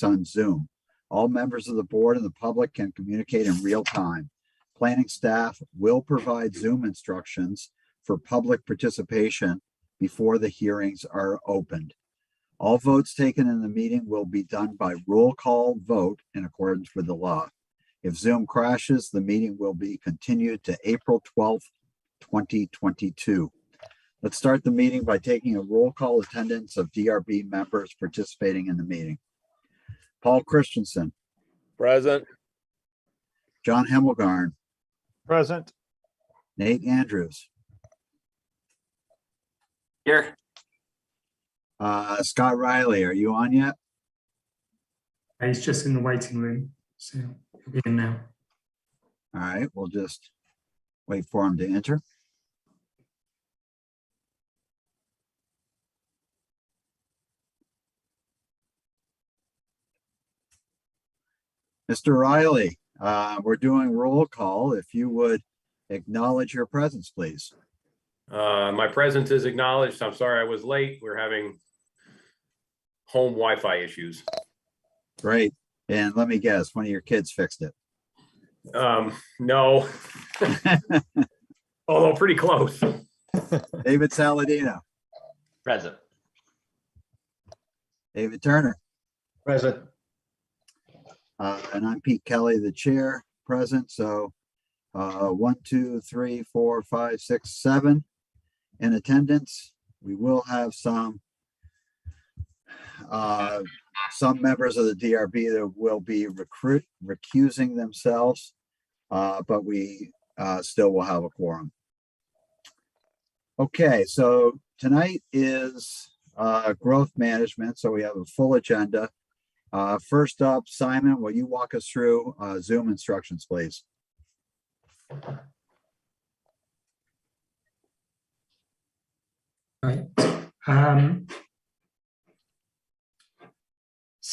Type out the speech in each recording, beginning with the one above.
on Zoom. All members of the board and the public can communicate in real time. Planning staff will provide Zoom instructions for public participation before the hearings are opened. All votes taken in the meeting will be done by roll call vote in accordance with the law. If Zoom crashes, the meeting will be continued to April 12th, 2022. Let's start the meeting by taking a roll call attendance of DRB members participating in the meeting. Paul Christensen. Present. John Hemmelgarn. Present. Nate Andrews. Here. Scott Riley, are you on yet? He's just in the waiting room, so he'll be in now. All right, we'll just wait for him to enter. Mr. Riley, we're doing roll call. If you would acknowledge your presence, please. My presence is acknowledged. I'm sorry I was late. We're having home Wi-Fi issues. Great. And let me guess, one of your kids fixed it. No, although pretty close. David Saladino. Present. David Turner. Present. And I'm Pete Kelly, the chair, present. So 1, 2, 3, 4, 5, 6, 7 in attendance. We will have some members of the DRB that will be recusing themselves, but we still will have a quorum. Okay, so tonight is growth management. So we have a full agenda. First up, Simon, will you walk us through Zoom instructions, please? Right.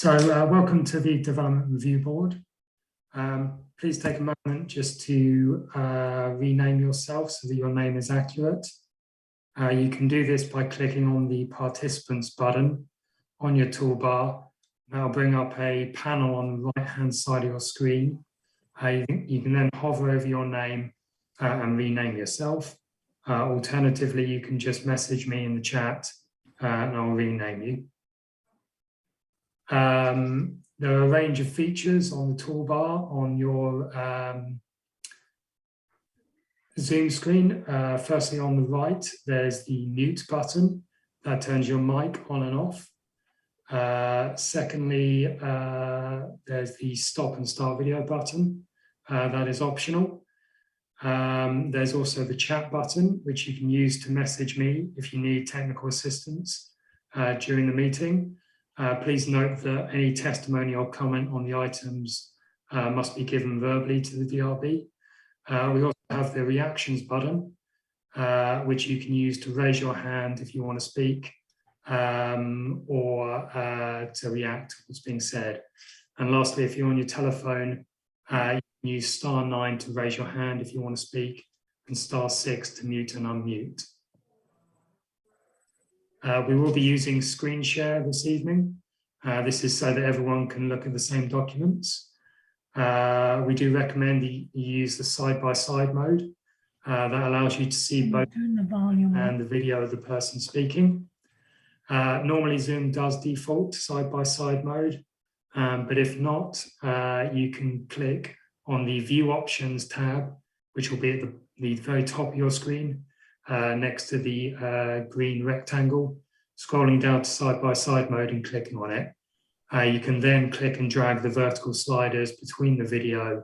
Welcome to the Development Review Board. Please take a moment just to rename yourself so that your name is accurate. You can do this by clicking on the Participants button on your toolbar. That'll bring up a panel on the right-hand side of your screen. You can then hover over your name and rename yourself. Alternatively, you can just message me in the chat and I'll rename you. There are a range of features on the toolbar on your Zoom screen. Firstly, on the right, there's the mute button that turns your mic on and off. Secondly, there's the stop and start video button. That is optional. There's also the chat button, which you can use to message me if you need technical assistance during the meeting. Please note that any testimony or comment on the items must be given verbally to the DRB. We also have the reactions button, which you can use to raise your hand if you want to speak or to react to what's being said. And lastly, if you're on your telephone, you can use *9 to raise your hand if you want to speak and *6 to mute and unmute. We will be using screen share this evening. This is so that everyone can look at the same documents. We do recommend you use the side-by-side mode. That allows you to see both the volume and the video of the person speaking. Normally Zoom does default to side-by-side mode, but if not, you can click on the View Options tab, which will be at the very top of your screen, next to the green rectangle. Scrolling down to side-by-side mode and clicking on it. You can then click and drag the vertical sliders between the video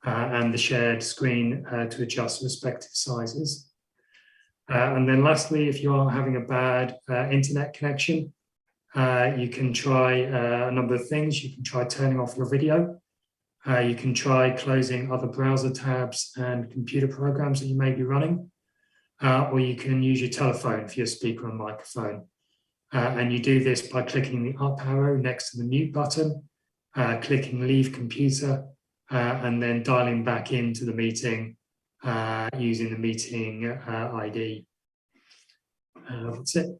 and the shared screen to adjust respective sizes. And then lastly, if you are having a bad internet connection, you can try a number of things. You can try turning off your video. You can try closing other browser tabs and computer programs that you may be running. Or you can use your telephone for your speaker and microphone. And you do this by clicking the up arrow next to the mute button, clicking leave computer, and then dialing back into the meeting using the meeting ID. That's it.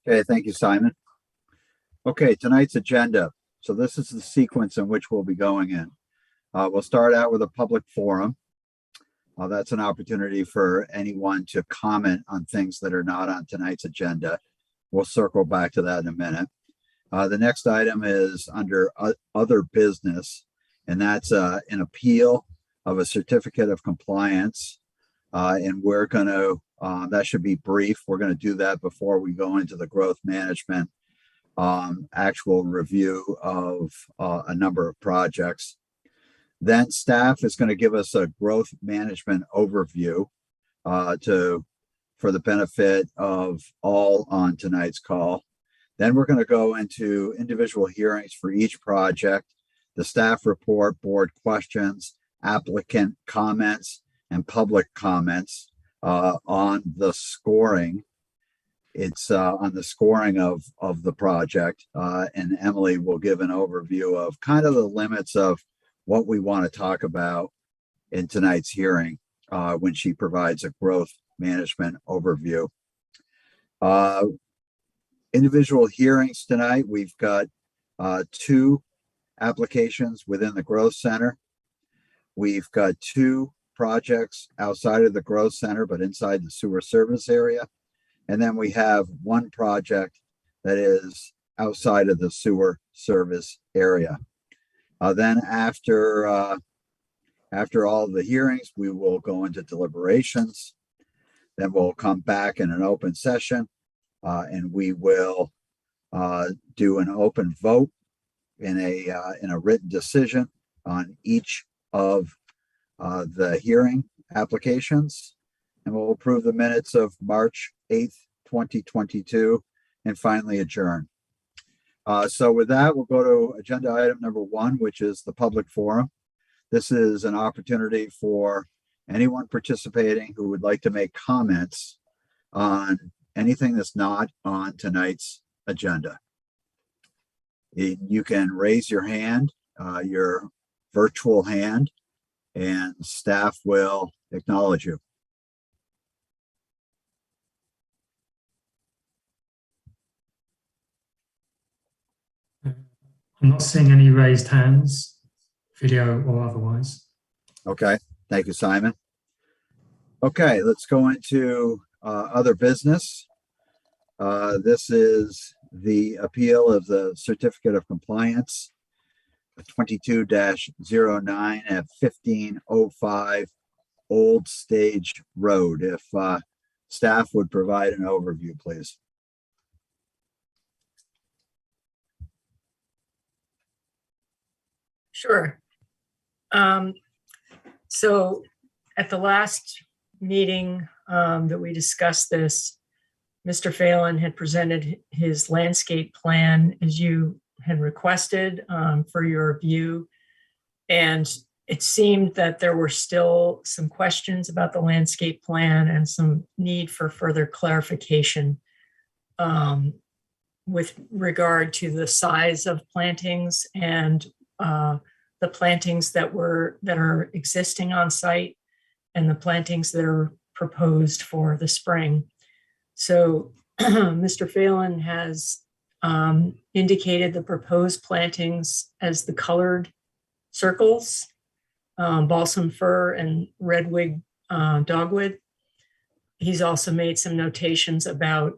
Okay, thank you, Simon. Okay, tonight's agenda. So this is the sequence in which we'll be going in. We'll start out with a public forum. That's an opportunity for anyone to comment on things that are not on tonight's agenda. We'll circle back to that in a minute. The next item is under other business, and that's an appeal of a certificate of compliance. And we're going to, that should be brief. We're going to do that before we go into the growth management actual review of a number of projects. Then staff is going to give us a growth management overview for the benefit of all on tonight's call. Then we're going to go into individual hearings for each project, the staff report, board questions, applicant comments, and public comments on the scoring. It's on the scoring of the project, and Emily will give an overview of kind of the limits of what we want to talk about in tonight's hearing when she provides a growth management overview. Individual hearings tonight, we've got 2 applications within the growth center. We've got 2 projects outside of the growth center, but inside the sewer service area. And then we have 1 project that is outside of the sewer service area. Then after all the hearings, we will go into deliberations. Then we'll come back in an open session, and we will do an open vote in a written decision on each of the hearing applications, and we'll approve the minutes of March 8th, 2022, and finally adjourn. So with that, we'll go to agenda item number 1, which is the public forum. This is an opportunity for anyone participating who would like to make comments on anything that's not on tonight's agenda. You can raise your hand, your virtual hand, and staff will acknowledge you. I'm not seeing any raised hands, video or otherwise. Okay, thank you, Simon. Okay, let's go into other business. This is the appeal of the certificate of compliance, 22-09 at 1505 Old Stage Road. If staff would provide an overview, please. Sure. So at the last meeting that we discussed this, Mr. Phelan had presented his landscape plan as you had requested for your review. And it seemed that there were still some questions about the landscape plan and some need for further clarification with regard to the size of plantings and the plantings that are existing on site and the plantings that are proposed for the spring. So Mr. Phelan has indicated the proposed plantings as the colored circles, balsam fir and redwig dogwood. He's also made some notations about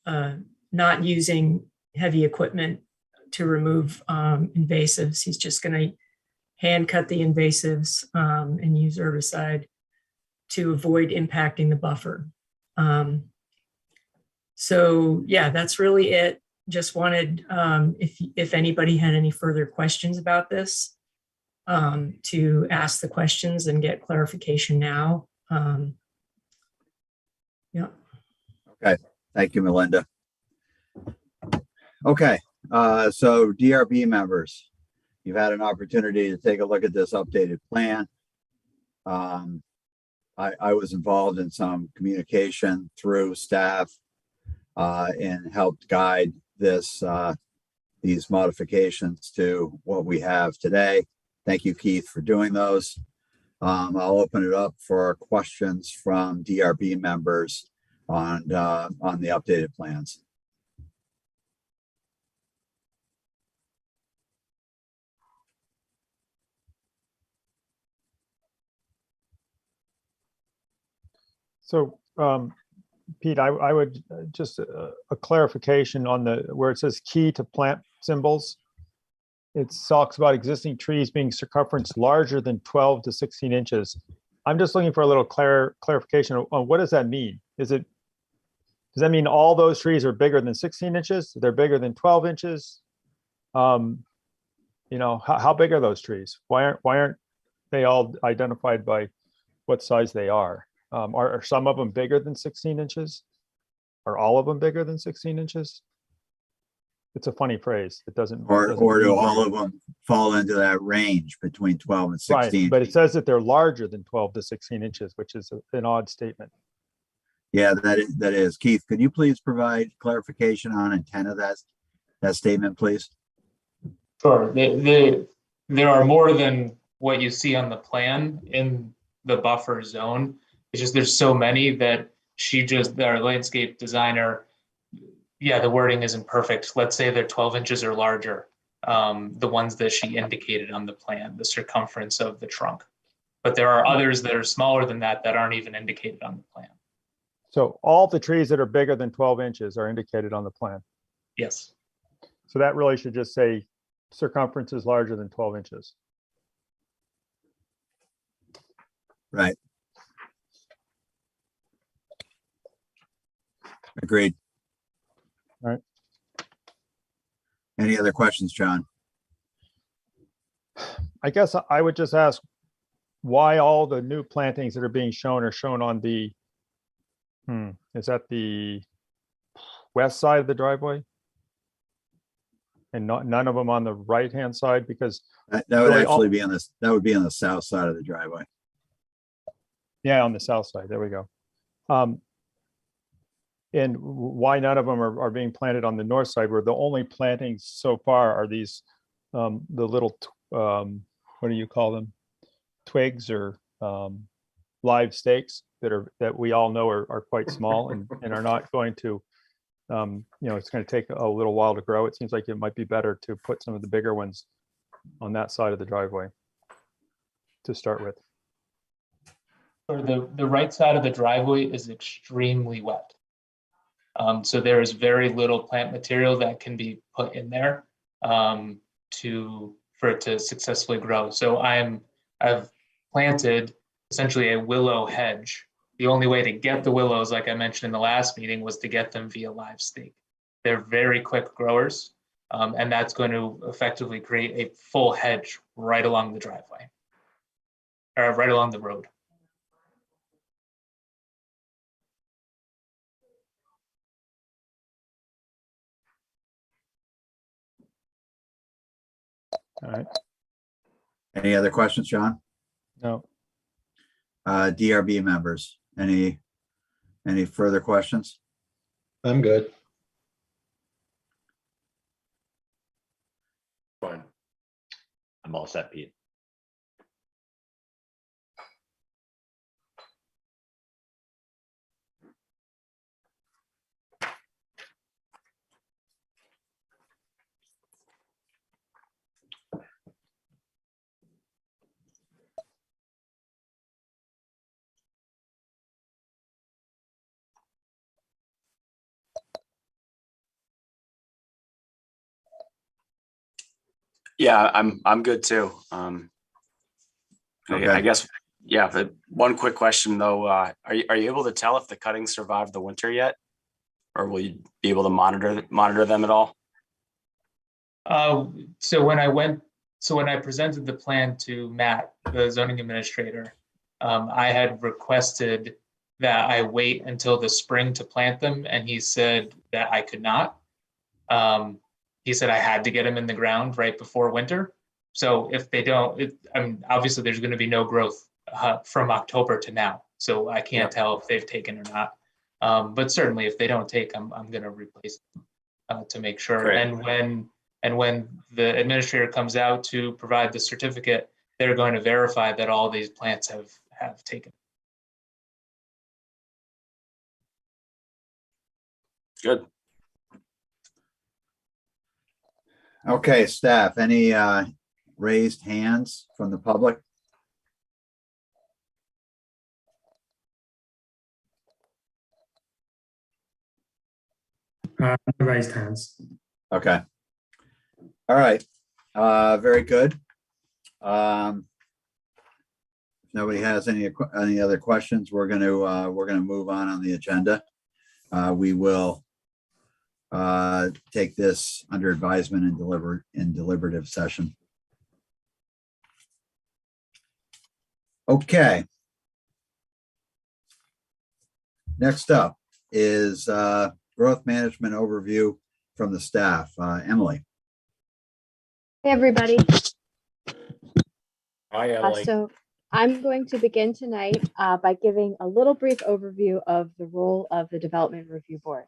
not using heavy equipment to remove invasives. He's just going to hand cut the invasives and use herbicide to avoid impacting the buffer. So yeah, that's really it. Just wanted, if anybody had any further questions about this, to ask the questions and get clarification now. Yeah. Okay, thank you, Melinda. Okay, so DRB members, you've had an opportunity to take a look at this updated plan. I was involved in some communication through staff and helped guide these modifications to what we have today. Thank you, Keith, for doing those. I'll open it up for questions from DRB members on the updated plans. So, Pete, I would just a clarification on where it says key to plant symbols. It talks about existing trees being circumference larger than 12 to 16 inches. I'm just looking for a little clarification on what does that mean? Does that mean all those trees are bigger than 16 inches? They're bigger than 12 inches? How big are those trees? Why aren't they all identified by what size they are? Are some of them bigger than 16 inches? Are all of them bigger than 16 inches? It's a funny phrase. It doesn't. Or doesn't do mean all very- of them fall into that range between 12 and Right, 16? but it says that they're larger than 12 to 16 inches, which is an odd statement. Yeah, that is. Keith, could you please provide clarification on intent of that statement, please? Sure. There are more than what you see on the plan in the buffer zone. It's just there's so many that our landscape designer, yeah, the wording isn't perfect. Let's say they're 12 inches or larger. The ones that she indicated on the plan, the circumference of the trunk. But there are others that are smaller than that aren't even indicated on the plan. So all the trees that are bigger than 12 inches are indicated on the plan. Yes. So that really should just say circumference is larger than 12 inches. Right. Agreed. All right. Any other questions, John? I guess I would just ask why all the new plantings that are being shown are shown on the, is that the west side of the driveway? And none of them on the right-hand side, because That would Really all- actually be that would be on the south side of the driveway. yeah, on the south side, there we go. And why none of them are being planted on the north side, where the only plantings so far are these, the little, what do you call them? Twigs or live stakes that we all know are quite small and are not going to, it's going to take a little while to grow. It seems like it might be better to put some of the bigger ones on that side of the driveway to start with. Or the right side of the driveway is extremely wet. So there is very little plant material that can be put in there for it to successfully grow. So I've planted essentially a willow hedge. The only way to get the willows, like I mentioned in the last meeting, was to get them via live stake. They're very quick growers, and that's going to effectively create a full hedge right along the driveway, or right along the road. All right, Any other questions, John? no, DRB members, any further questions? I'm good. Fine. I'm all set, Pete. Yeah, I'm good too. Okay. I guess, yeah, but one quick question though, are you able to tell if the cuttings survived the winter yet? Or will you be able to monitor them at all? So when I presented the plan to Matt, the zoning administrator, I had requested that I wait until the spring to plant them, and he said that I could not. He said I had to get them in the ground right before winter. So if they don't, obviously there's going to be no growth from October to now. So I can't tell if they've taken or not. But certainly if they don't take, I'm going to replace them to make sure. Great. And when the administrator comes out to provide the certificate, they're going to verify that all these plants have taken. Good. Okay, staff, any raised hands from the public? No raised hands. Okay. All right. Very good. If nobody has any other questions, we're gonna move on the agenda. We will take this under advisement and deliberative session. Okay. Next up is growth management overview from the staff. Emily. Hey, everybody. Hi, Emily. So I'm going to begin tonight by giving a little brief overview of the role of the Development Review Board.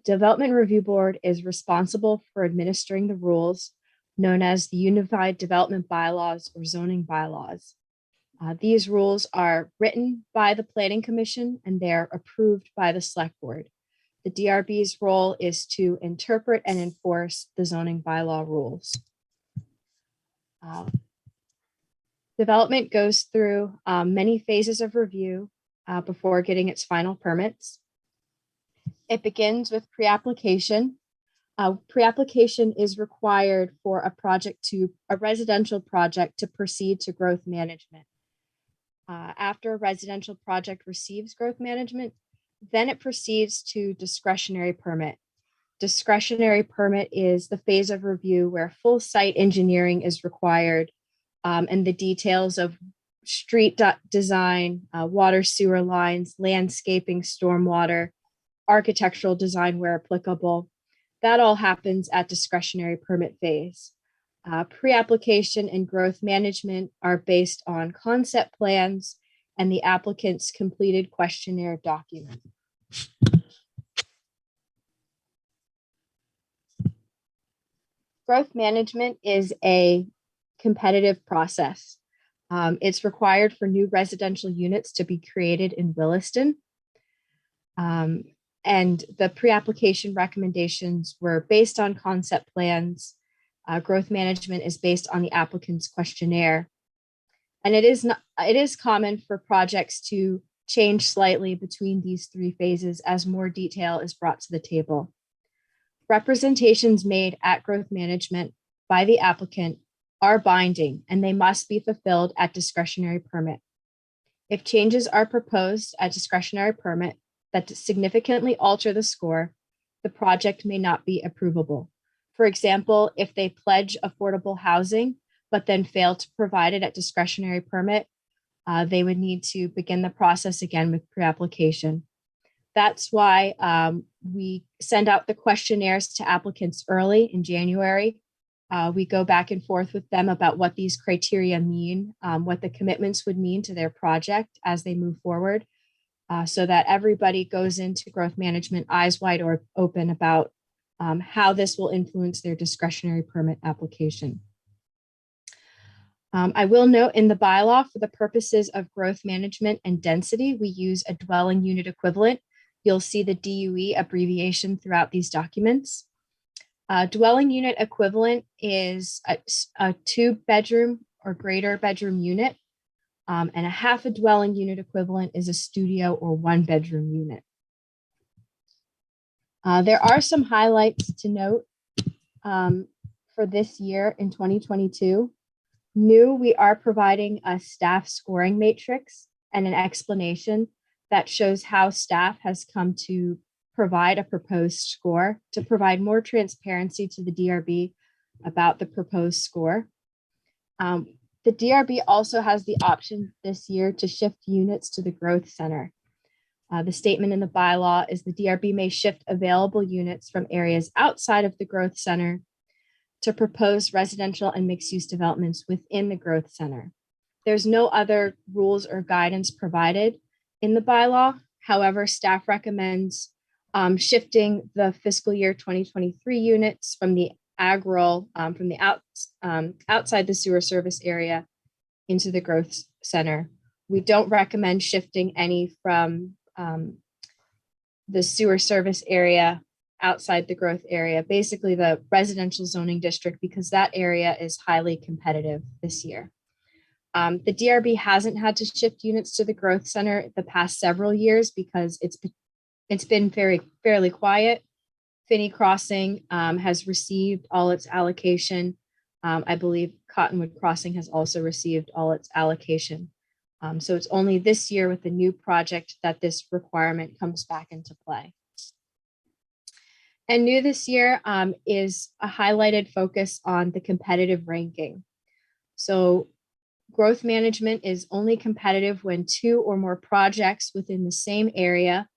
Development Review Board is responsible for administering the rules known as the Unified Development Bylaws or zoning bylaws. These rules are written by the Planning Commission and they're approved by the Select Board. The DRB's role is to interpret and enforce the zoning bylaw rules. Development goes through many phases of review before getting its final permits. It begins with pre-application. Pre-application is required for a residential project to proceed to growth management. After a residential project receives growth management, then it proceeds to discretionary permit. Discretionary permit is the phase of review where full site engineering is required and the details of street design, water sewer lines, landscaping, stormwater, architectural design where applicable. That all happens at discretionary permit phase. Pre-application and growth management are based on concept plans and the applicant's completed questionnaire document. Growth management is a competitive process. It's required for new residential units to be created in Williston. And the pre-application recommendations were based on concept plans. Growth management is based on the applicant's questionnaire. And it is common for projects to change slightly between these three phases as more detail is brought to the table. Representations made at growth management by the applicant are binding and they must be fulfilled at discretionary permit. If changes are proposed at discretionary permit that significantly alter the score, the project may not be approvable. For example, if they pledge affordable housing, but then fail to provide it at discretionary permit, they would need to begin the process again with pre-application. That's why we send out the questionnaires to applicants early in January. We go back and forth with them about what these criteria mean, what the commitments would mean to their project as they move forward, so that everybody goes into growth management eyes wide open about how this will influence their discretionary permit application. I will note in the bylaw, for the purposes of growth management and density, we use a dwelling unit equivalent. You'll see the DUE abbreviation throughout these documents. Dwelling unit equivalent is a 2-bedroom or greater bedroom unit, and a half a dwelling unit equivalent is a studio or 1-bedroom unit. There are some highlights to note for this year in 2022. New, we are providing a staff scoring matrix and an explanation that shows how staff has come to provide a proposed score to provide more transparency to the DRB about the proposed score. The DRB also has the option this year to shift units to the growth center. The statement in the bylaw is the DRB may shift available units from areas outside of the growth center to propose residential and mixed-use developments within the growth center. There's no other rules or guidance provided in the bylaw. However, staff recommends shifting the fiscal year 2023 units from the agro, from the outside the sewer service area into the growth center. We don't recommend shifting any from the sewer service area outside the growth area, basically the residential zoning district, because that area is highly competitive this year. The DRB hasn't had to shift units to the growth center the past several years because it's it's been fairly quiet. Finney Crossing has received all its allocation. I believe Cottonwood Crossing has also received all its allocation. So it's only this year with the new project that this requirement comes back into play. And new this year is a highlighted focus on the competitive ranking. So growth management is only competitive when 2 or more projects within the same area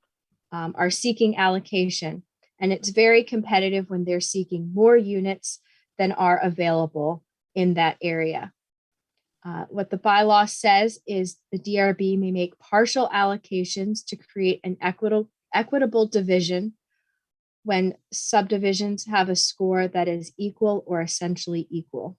are seeking allocation. And it's very competitive when they're seeking more units than are available in that area. What the bylaw says is the DRB may make partial allocations to create an equitable division when subdivisions have a score that is equal or essentially equal.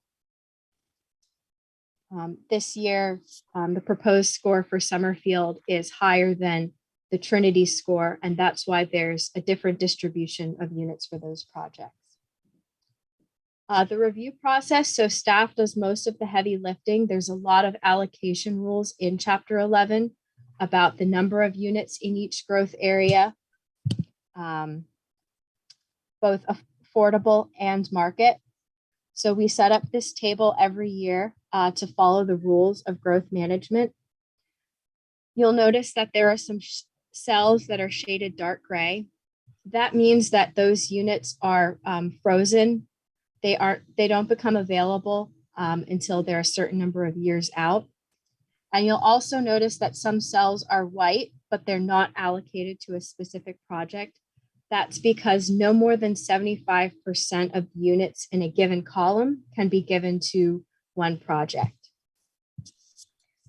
This year, the proposed score for Summerfield is higher than the Trinity score, and that's why there's a different distribution of units for those projects. The review process, so staff does most of the heavy lifting. There's a lot of allocation rules in Chapter 11 about the number of units in each growth area, both affordable and market. So we set up this table every year to follow the rules of growth management. You'll notice that there are some cells that are shaded dark gray. That means that those units are frozen. They don't become available until they're a certain number of years out. And you'll also notice that some cells are white, but they're not allocated to a specific project. That's because no more than 75% of units in a given column can be given to one project.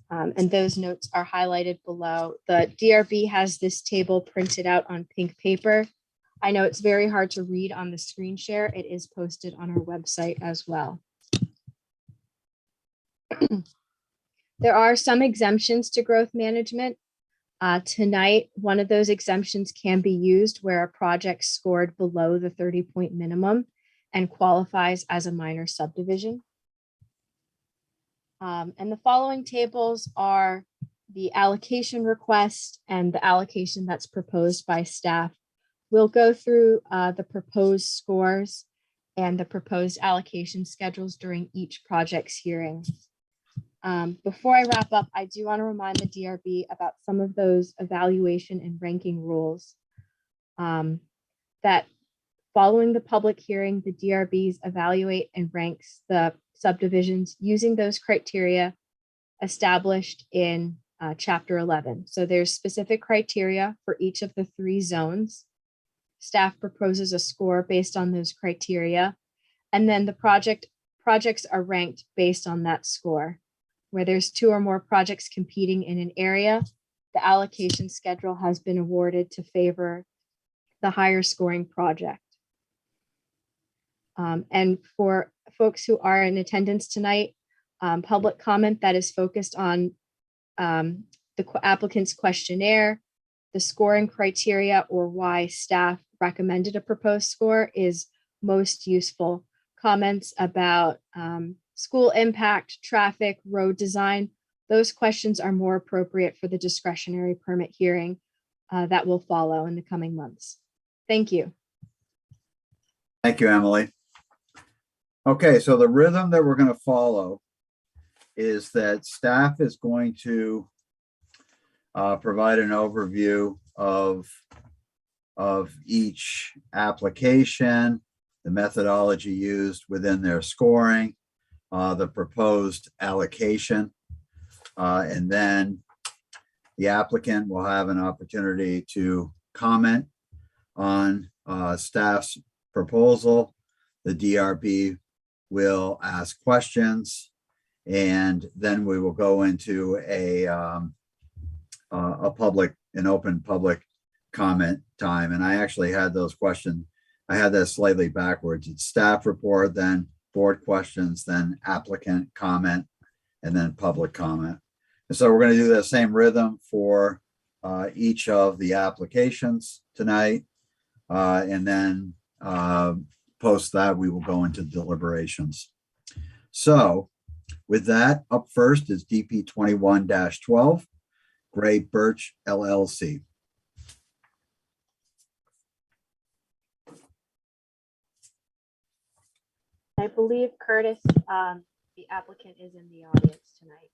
And those notes are highlighted below. The DRB has this table printed out on pink paper. I know it's very hard to read on the screen share. It is posted on our website as well. There are some exemptions to growth management. Tonight, one of those exemptions can be used where a project scored below the 30-point minimum and qualifies as a minor subdivision. And the following tables are the allocation request and the allocation that's proposed by staff. We'll go through the proposed scores and the proposed allocation schedules during each project's hearing. Before I wrap up, I do want to remind the DRB about some of those evaluation and ranking rules. That following the public hearing, the DRBs evaluate and ranks the subdivisions using those criteria established in Chapter 11. So there's specific criteria for each of the 3 zones. Staff proposes a score based on those criteria, and then the projects are ranked based on that score. Where there's 2 or more projects competing in an area, the allocation schedule has been awarded to favor the higher scoring project. And for folks who are in attendance tonight, public comment that is focused on the applicant's questionnaire, the scoring criteria, or why staff recommended a proposed score is most useful. Comments about school impact, traffic, road design, those questions are more appropriate for the discretionary permit hearing that will follow in the coming months. Thank you. Thank you, Emily. Okay, so the rhythm that we're going to follow is that staff is going to provide an overview of each application, the methodology used within their scoring, the proposed allocation, and then the applicant will have an opportunity to comment on staff's proposal. The DRB will ask questions, and then we will go into an open public comment time. And I actually had those questions. I had that slightly backwards. It's staff report, then board questions, then applicant comment, and then public comment. And so we're going to do the same rhythm for each of the applications tonight. And then post that, we will go into deliberations. So with that, up first is DP 21-12, Gray Birch LLC. I believe Curtis, the applicant, is in the audience tonight.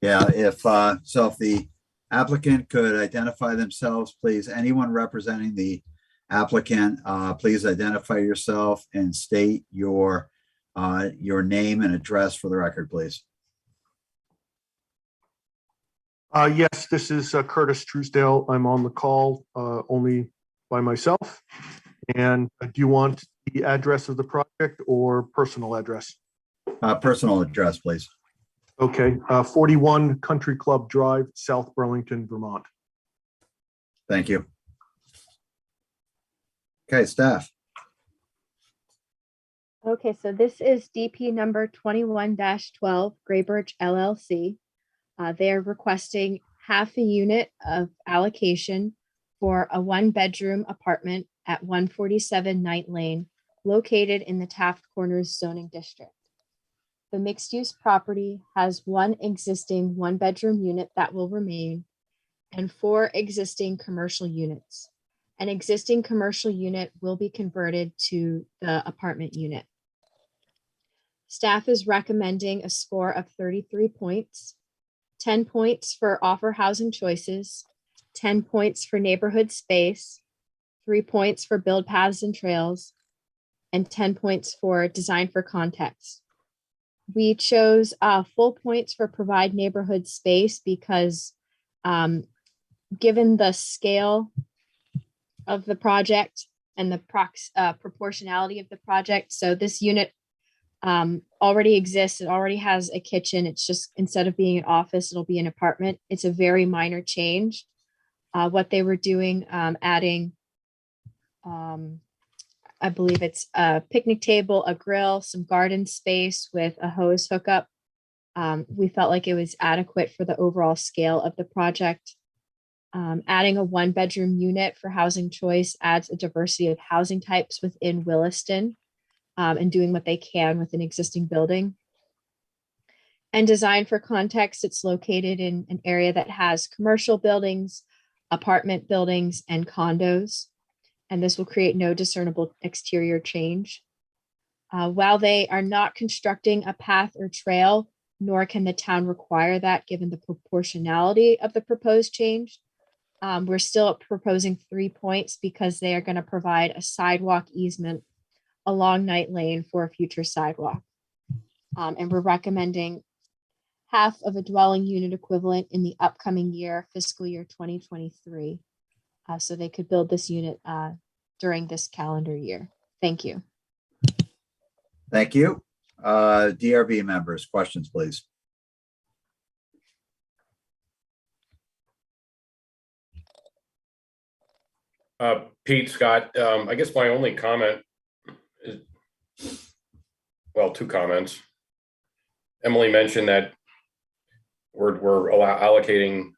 Yeah, if the applicant could identify themselves, please. Anyone representing the applicant, please identify yourself and state your name and address for the record, please. Yes, this is Curtis Truesdale. I'm on the call only by myself. And do you want the address of the project or personal address? Personal address, please. Okay, 41 Country Club Drive, South Burlington, Vermont. Thank you. Okay, staff. Okay, so this is DP number 21-12, Graybirch LLC. They're requesting half a unit of allocation for a one-bedroom apartment at 147 Knight Lane, located in the Taft Corners zoning district. The mixed-use property has one existing one-bedroom unit that will remain and 4 existing commercial units. An existing commercial unit will be converted to the apartment unit. Staff is recommending a score of 33 points, 10 points for offer housing choices, 10 points for neighborhood space, 3 points for build paths and trails, and 10 points for design for context. We chose full points for provide neighborhood space because given the scale of the project and the proportionality of the project, so this unit already exists. It already has a kitchen. It's just, instead of being an office, it'll be an apartment. It's a very minor change. What they were doing, adding, I believe it's a picnic table, a grill, some garden space with a hose hookup. We felt like it was adequate for the overall scale of the project. Adding a one-bedroom unit for housing choice adds a diversity of housing types within Williston, and doing what they can with an existing building. And design for context, it's located in an area that has commercial buildings, apartment buildings, and condos. And this will create no discernible exterior change. While they are not constructing a path or trail, nor can the town require that given the proportionality of the proposed change, we're still proposing 3 points because they are going to provide a sidewalk easement along Knight Lane for a future sidewalk. And we're recommending half of a dwelling unit equivalent in the upcoming year, fiscal year 2023. So they could build this unit during this calendar year. Thank you. Thank you. DRB members, questions, please. Pete, Scott, I guess my only comment is, well, 2 comments. Emily mentioned that we're allocating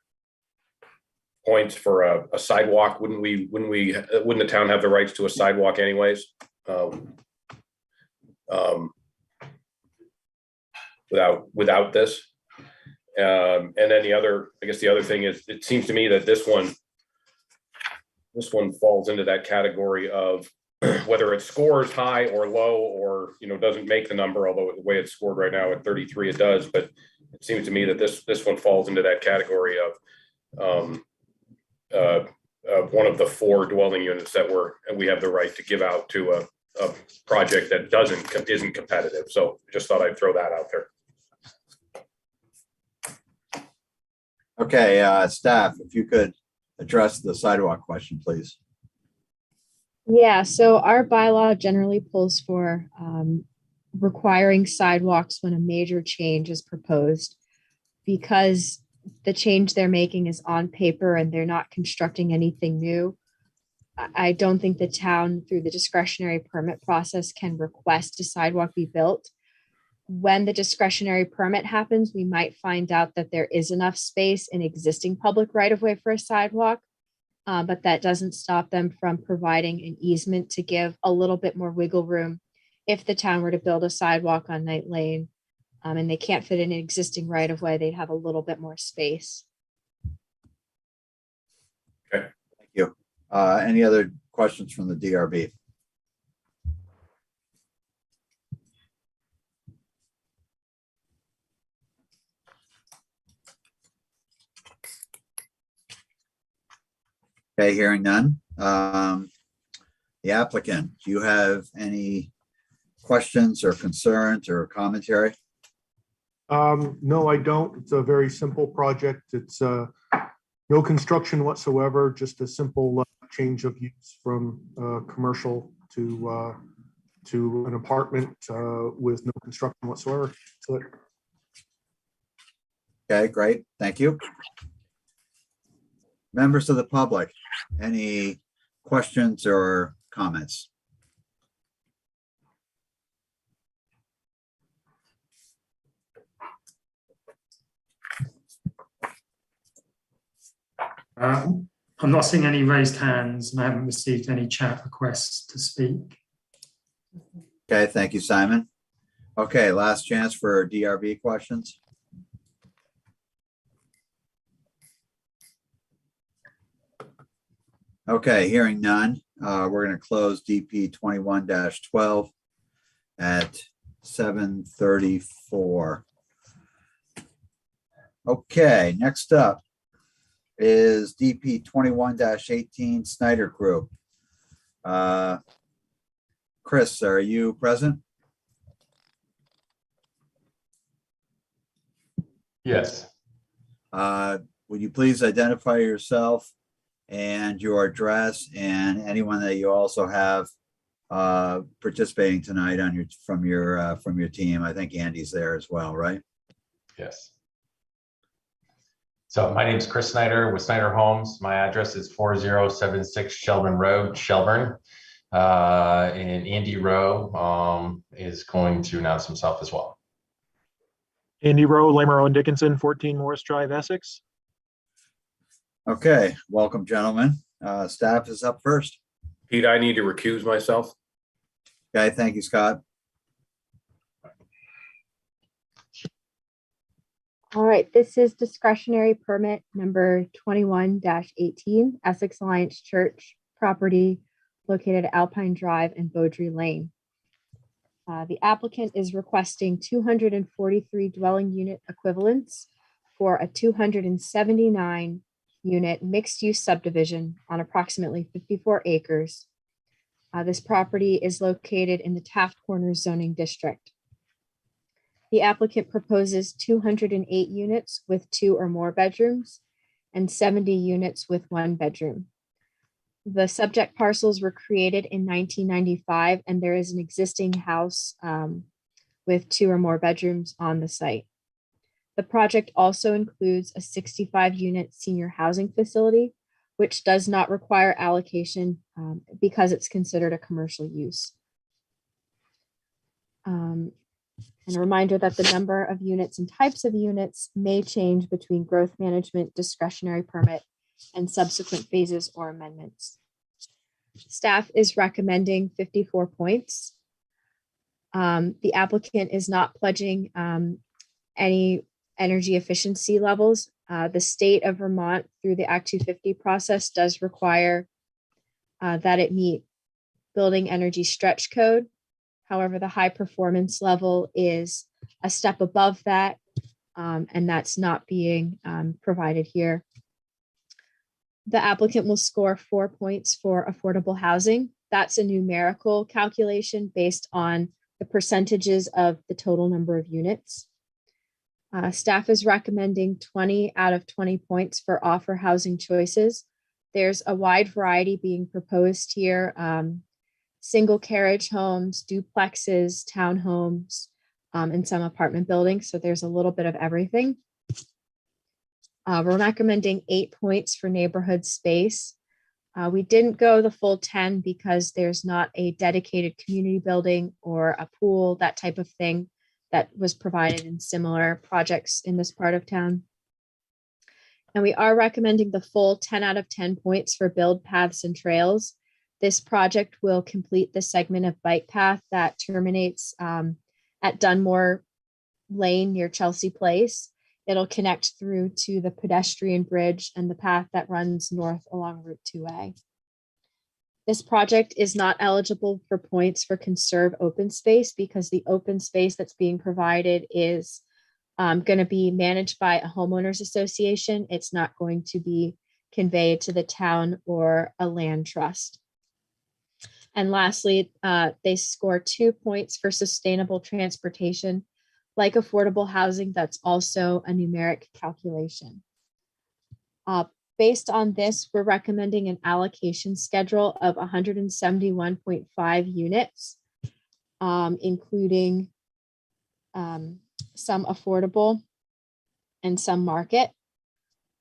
points for a sidewalk. Wouldn't the town have the rights to a sidewalk anyways? Without this. And then the other thing is, it seems to me that this one falls into that category of whether it scores high or low, or doesn't make the number, although the way it's scored right now at 33 it does. But it seems to me that this one falls into that category of one of the 4 dwelling units that we have the right to give out to a project that isn't competitive. So just thought I'd throw that out there. Okay, staff, if you could address the sidewalk question, please. Yeah, so our bylaw generally pulls for requiring sidewalks when a major change is proposed, because the change they're making is on paper and they're not constructing anything new. I don't think the town, through the discretionary permit process, can request a sidewalk be built. When the discretionary permit happens, we might find out that there is enough space in existing public right-of-way for a sidewalk. But that doesn't stop them from providing an easement to give a little bit more wiggle room if the town were to build a sidewalk on Knight Lane, and they can't fit in an existing right of way, they'd have a little bit more space. Okay, thank you. Any other questions from the DRB? Okay, hearing none. The applicant, do you have any questions or concerns or commentary? No, I don't. It's a very simple project. It's no construction whatsoever, just a simple change of use from commercial to an apartment with no construction whatsoever. So Okay, great. Thank you. Members of the public, any questions or comments? I'm not seeing any raised hands and I haven't received any chat requests to speak. Okay, thank you, Simon. Okay, last chance for DRB questions. Okay, hearing none, we're going to close DP 21-12 at 7:34. Okay, next up is DP 21-18 Snyder Group. Chris, are you present? Yes. Would you please identify yourself and your address and anyone that you also have participating tonight on from your team? I think Andy's there as well, right? Yes. So my name is Chris Snyder with Snyder Homes. My address is 4076 Shelburne Road, Shelburne. And Andy Rowe is going to announce himself as well. Andy Rowe, Lamer and Dickinson, 14 Morris Drive, Essex. Okay, welcome, gentlemen. Staff is up first. Pete, I need to recuse myself. Okay, thank you, Scott. All right, this is discretionary permit number 21-18, Essex Alliance Church property located at Alpine Drive and Beaudry Lane. The applicant is requesting 243 dwelling unit equivalents for a 279 unit mixed use subdivision on approximately 54 acres. This property is located in the Taft Corners zoning district. The applicant proposes 208 units with 2 or more bedrooms and 70 units with 1 bedroom. The subject parcels were created in 1995, and there is an existing house with 2 or more bedrooms on the site. The project also includes a 65-unit senior housing facility, which does not require allocation because it's considered a commercial use. And a reminder that the number of units and types of units may change between growth management, discretionary permit, and subsequent phases or amendments. Staff is recommending 54 points. The applicant is not pledging any energy efficiency levels. The state of Vermont, through the Act 250 process, does require that it meet building energy stretch code. However, the high performance level is a step above that, and that's not being provided here. The applicant will score 4 points for affordable housing. That's a numerical calculation based on the percentages of the total number of units. Staff is recommending 20 out of 20 points for offer housing choices. There's a wide variety being proposed here. Single carriage homes, duplexes, townhomes, and some apartment buildings. So there's a little bit of everything. We're recommending 8 points for neighborhood space. We didn't go the full 10 because there's not a dedicated community building or a pool, that type of thing that was provided in similar projects in this part of town. And we are recommending the full 10 out of 10 points for build paths and trails. This project will complete the segment of bike path that terminates at Dunmore Lane near Chelsea Place. It'll connect through to the pedestrian bridge and the path that runs north along Route 2A. This project is not eligible for points for conserve open space because the open space that's being provided is going to be managed by a homeowners association. It's not going to be conveyed to the town or a land trust. And lastly, they score 2 points for sustainable transportation. Like affordable housing, that's also a numeric calculation. Based on this, we're recommending an allocation schedule of 171.5 units, including some affordable and some market.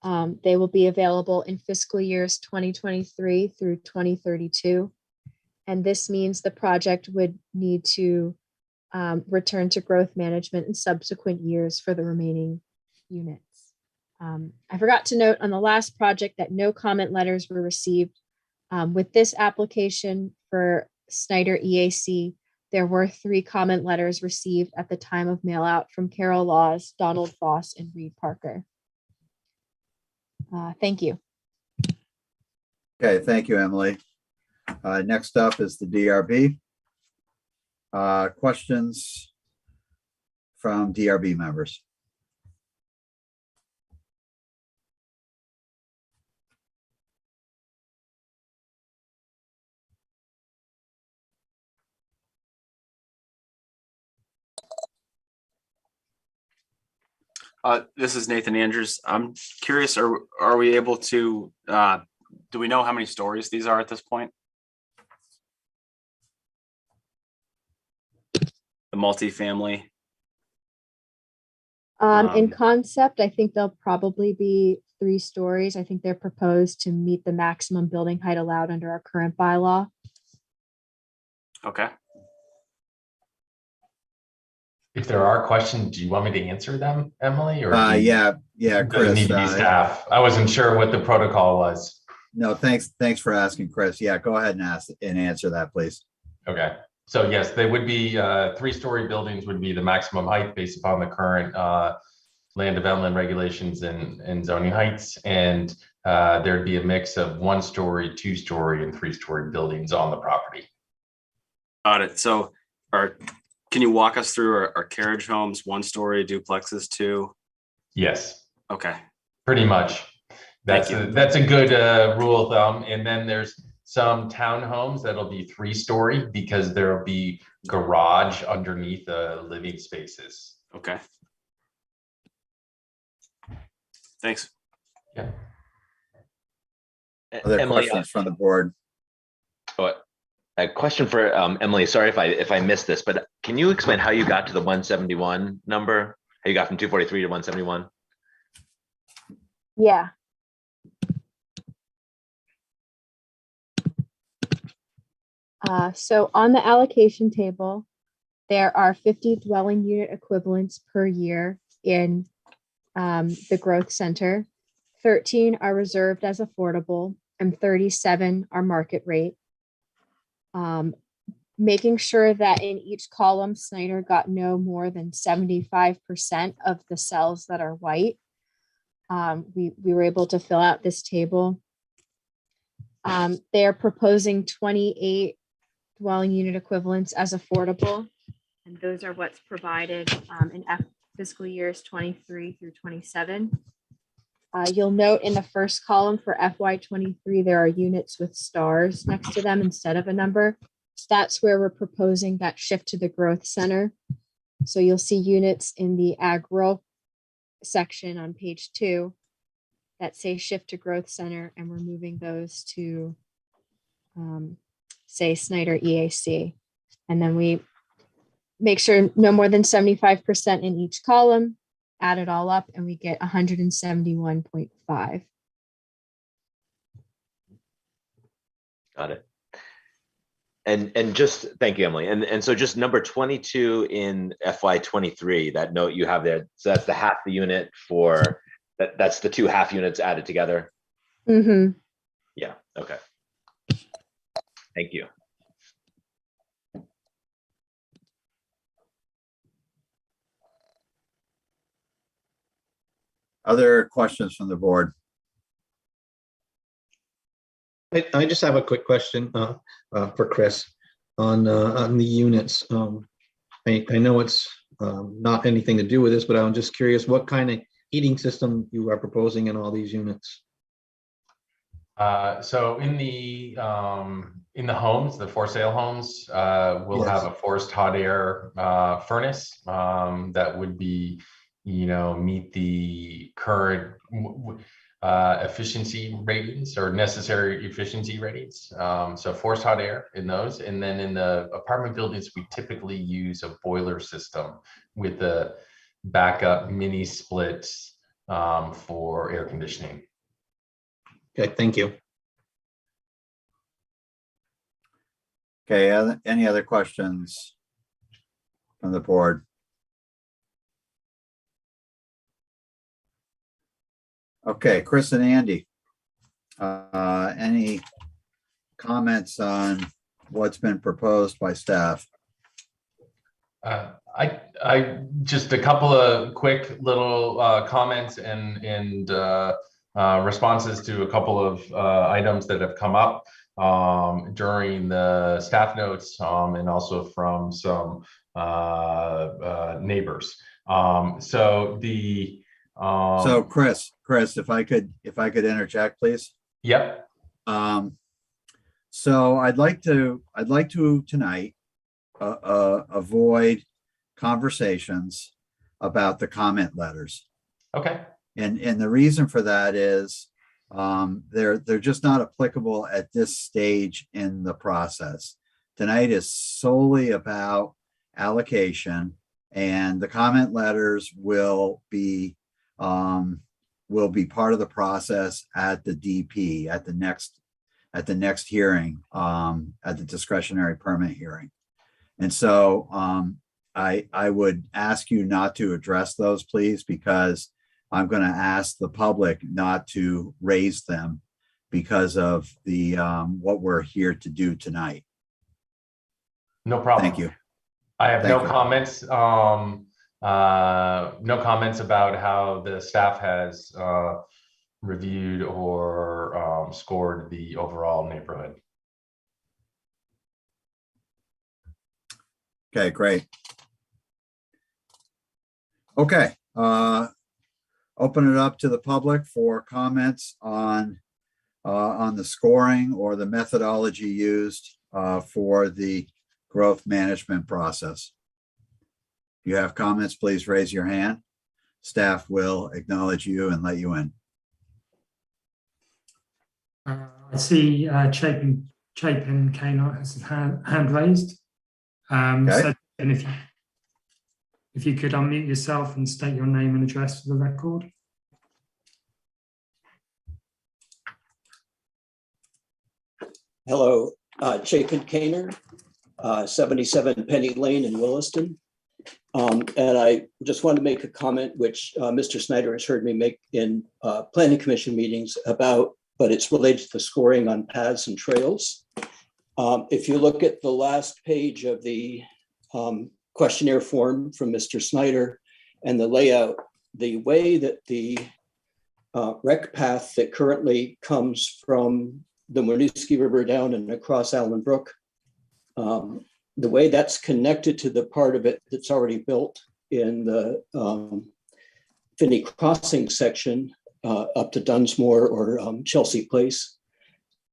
They will be available in fiscal years 2023 through 2032. And this means the project would need to return to growth management in subsequent years for the remaining units. I forgot to note on the last project that no comment letters were received. With this application for Snyder EAC, there were 3 comment letters received at the time of mail out from Carol Laws, Donald Foss, and Reed Parker. Thank you. Okay, thank you, Emily. Next up is the DRB. Questions from DRB members? This is Nathan Andrews. I'm curious, are we able to, do we know how many stories these are at this point? The multifamily? In concept, I think they'll probably be 3 stories. I think they're proposed to meet the maximum building height allowed under our current bylaw. Okay. If there are questions, do you want me to answer them, Emily? Or Yeah, does it Chris. need to be staff? I wasn't sure what the protocol was. No, thanks for asking, Chris. Yeah, go ahead and ask and answer that, please. Okay. So yes, they would be 3-story buildings would be the maximum height based upon the current land development regulations and zoning heights. And there'd be a mix of 1-story, 2-story, and 3-story buildings on the property. Got it. So can you walk us through our carriage homes, 1-story, duplexes, 2? Yes. Okay. Pretty much. That's a good rule of thumb. And then there's some townhomes that'll be 3-story because there'll be garage underneath the living spaces. Okay. Thanks. Yeah. Other Emily, questions from the board? a question for Emily. Sorry if I missed this, but can you explain how you got to the 171 number? How you got from 243 to 171? Yeah. So on the allocation table, there are 50 dwelling unit equivalents per year in the growth center. 13 are reserved as affordable and 37 are market rate. Making sure that in each column, Snyder got no more than 75% of the cells that are white. We were able to fill out this table. They're proposing 28 dwelling unit equivalents as affordable, and those are what's provided in fiscal years 23 through 27. You'll note in the first column for FY23, there are units with stars next to them instead of a number. That's where we're proposing that shift to the growth center. So you'll see units in the ag-rural section on page 2 that say shift to growth center, and we're moving those to say Snyder EAC. And then we make sure no more than 75% in each column, add it all up, and we get 171.5. Got it. And just thank you, Emily. And so just number 22 in FY23, that note you have there. So that's the half the unit for that's the 2 half units added together. Mm-hmm. Yeah. Okay. Thank you. Other questions from the board? I just have a quick question for Chris on the units. I know it's not anything to do with this, but I'm just curious what kind of heating system you are proposing in all these units. So in the homes, the for sale homes, we'll have a forced hot air furnace that would be, meet the current efficiency ratings or necessary efficiency ratings. So forced hot air in those, and then in the apartment buildings, we typically use a boiler system with a backup mini splits for air conditioning. Okay, thank you. Okay, any other questions from the board? Okay, Chris and Andy, any comments on what's been proposed by staff? I just a couple of quick little comments and responses to a couple of items that have come up during the staff notes and also from some neighbors. So Chris, if I could interject, please. Yep. So I'd like to tonight avoid conversations about the comment letters. Okay. And the reason for that is they're just not applicable at this stage in the process. Tonight is solely about allocation, and the comment letters will be part of the process at the DP at the next hearing, at the discretionary permit hearing. And so I would ask you not to address those, please, because I'm going to ask the public not to raise them because of the what we're here to do tonight. No problem. Thank you. I have no comments. No comments about how the staff has reviewed or scored the overall neighborhood. Okay, great. Okay, open it up to the public for comments on the scoring or the methodology used for the growth management process. If you have comments, please raise your hand. Staff will acknowledge you and let you in. I see Chapin Kano has his hand raised. Okay. So if you could unmute yourself and state your name and address for the record. Hello, Chapin Kaner, 77 Penny Lane in Williston. And I just wanted to make a comment, which Mr. Snyder has heard me make in planning commission meetings about, but it's related to the scoring on paths and trails. If you look at the last page of the questionnaire form from Mr. Snyder and the layout, the way that the rec path that currently comes from the Winooski River down and across Allen Brook, the way that's connected to the part of it that's already built in the Finney Crossing section up to Dunsmore or Chelsea Place.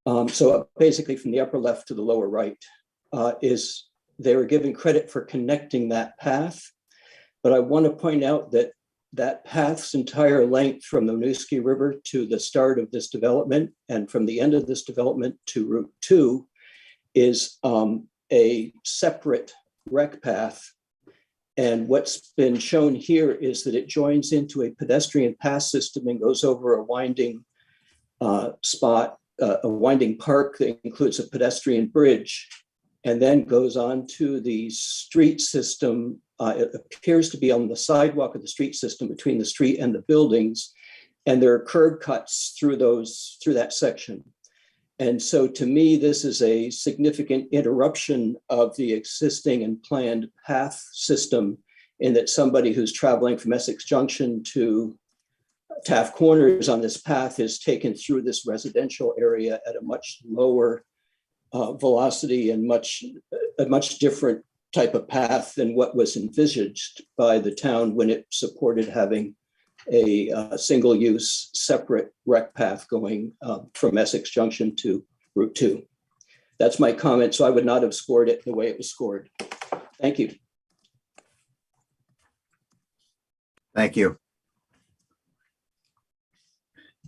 So basically from the upper left to the lower right is they were given credit for connecting that path. But I want to point out that that path's entire length from the Winooski River to the start of this development and from the end of this development to Route 2 is a separate rec path. And what's been shown here is that it joins into a pedestrian path system and goes over a winding spot, a winding park that includes a pedestrian bridge, and then goes on to the street system. It appears to be on the sidewalk of the street system between the street and the buildings. And there are curb cuts through that section. And so to me, this is a significant interruption of the existing and planned path system in that somebody who's traveling from Essex Junction to Taft Corners on this path is taken through this residential area at a much lower velocity and a much different type of path than what was envisaged by the town when it supported having a single-use separate rec path going from Essex Junction to Route 2. That's my comment, so I would not have scored it the way it was scored. Thank you. Thank you.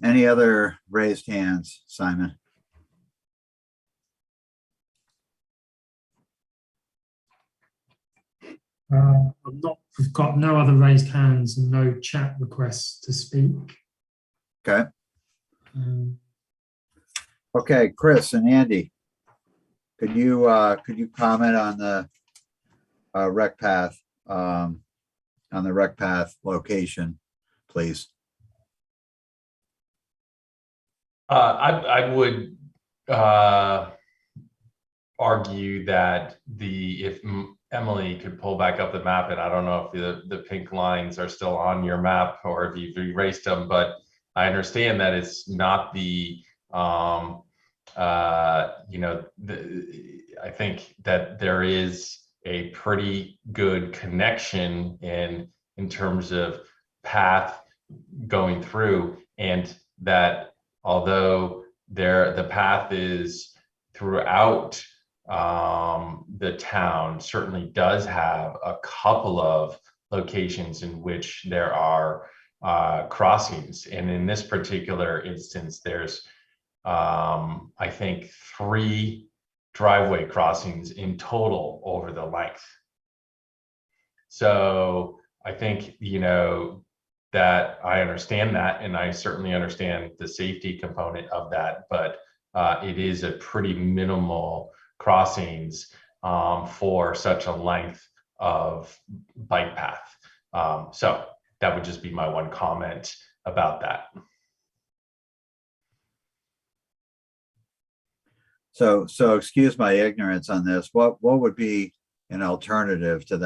Any other raised hands, Simon? I've got no other raised hands and no chat requests to speak. Okay. Okay, Chris and Andy, could you comment on the rec path location, please? I would argue that if Emily could pull back up the map, and I don't know if the pink lines are still on your map or if you've erased them, but I understand that it's not the I think that there is a pretty good connection in terms of path going through, and that although the path is throughout the town, certainly does have a couple of locations in which there are crossings. And in this particular instance, there's I think 3 driveway crossings in total over the length. So I think, that I understand that, and I certainly understand the safety component of that, but it is a pretty minimal crossings for such a length of bike path. So that would just be my one comment about that. So excuse my ignorance on this. What would be an alternative to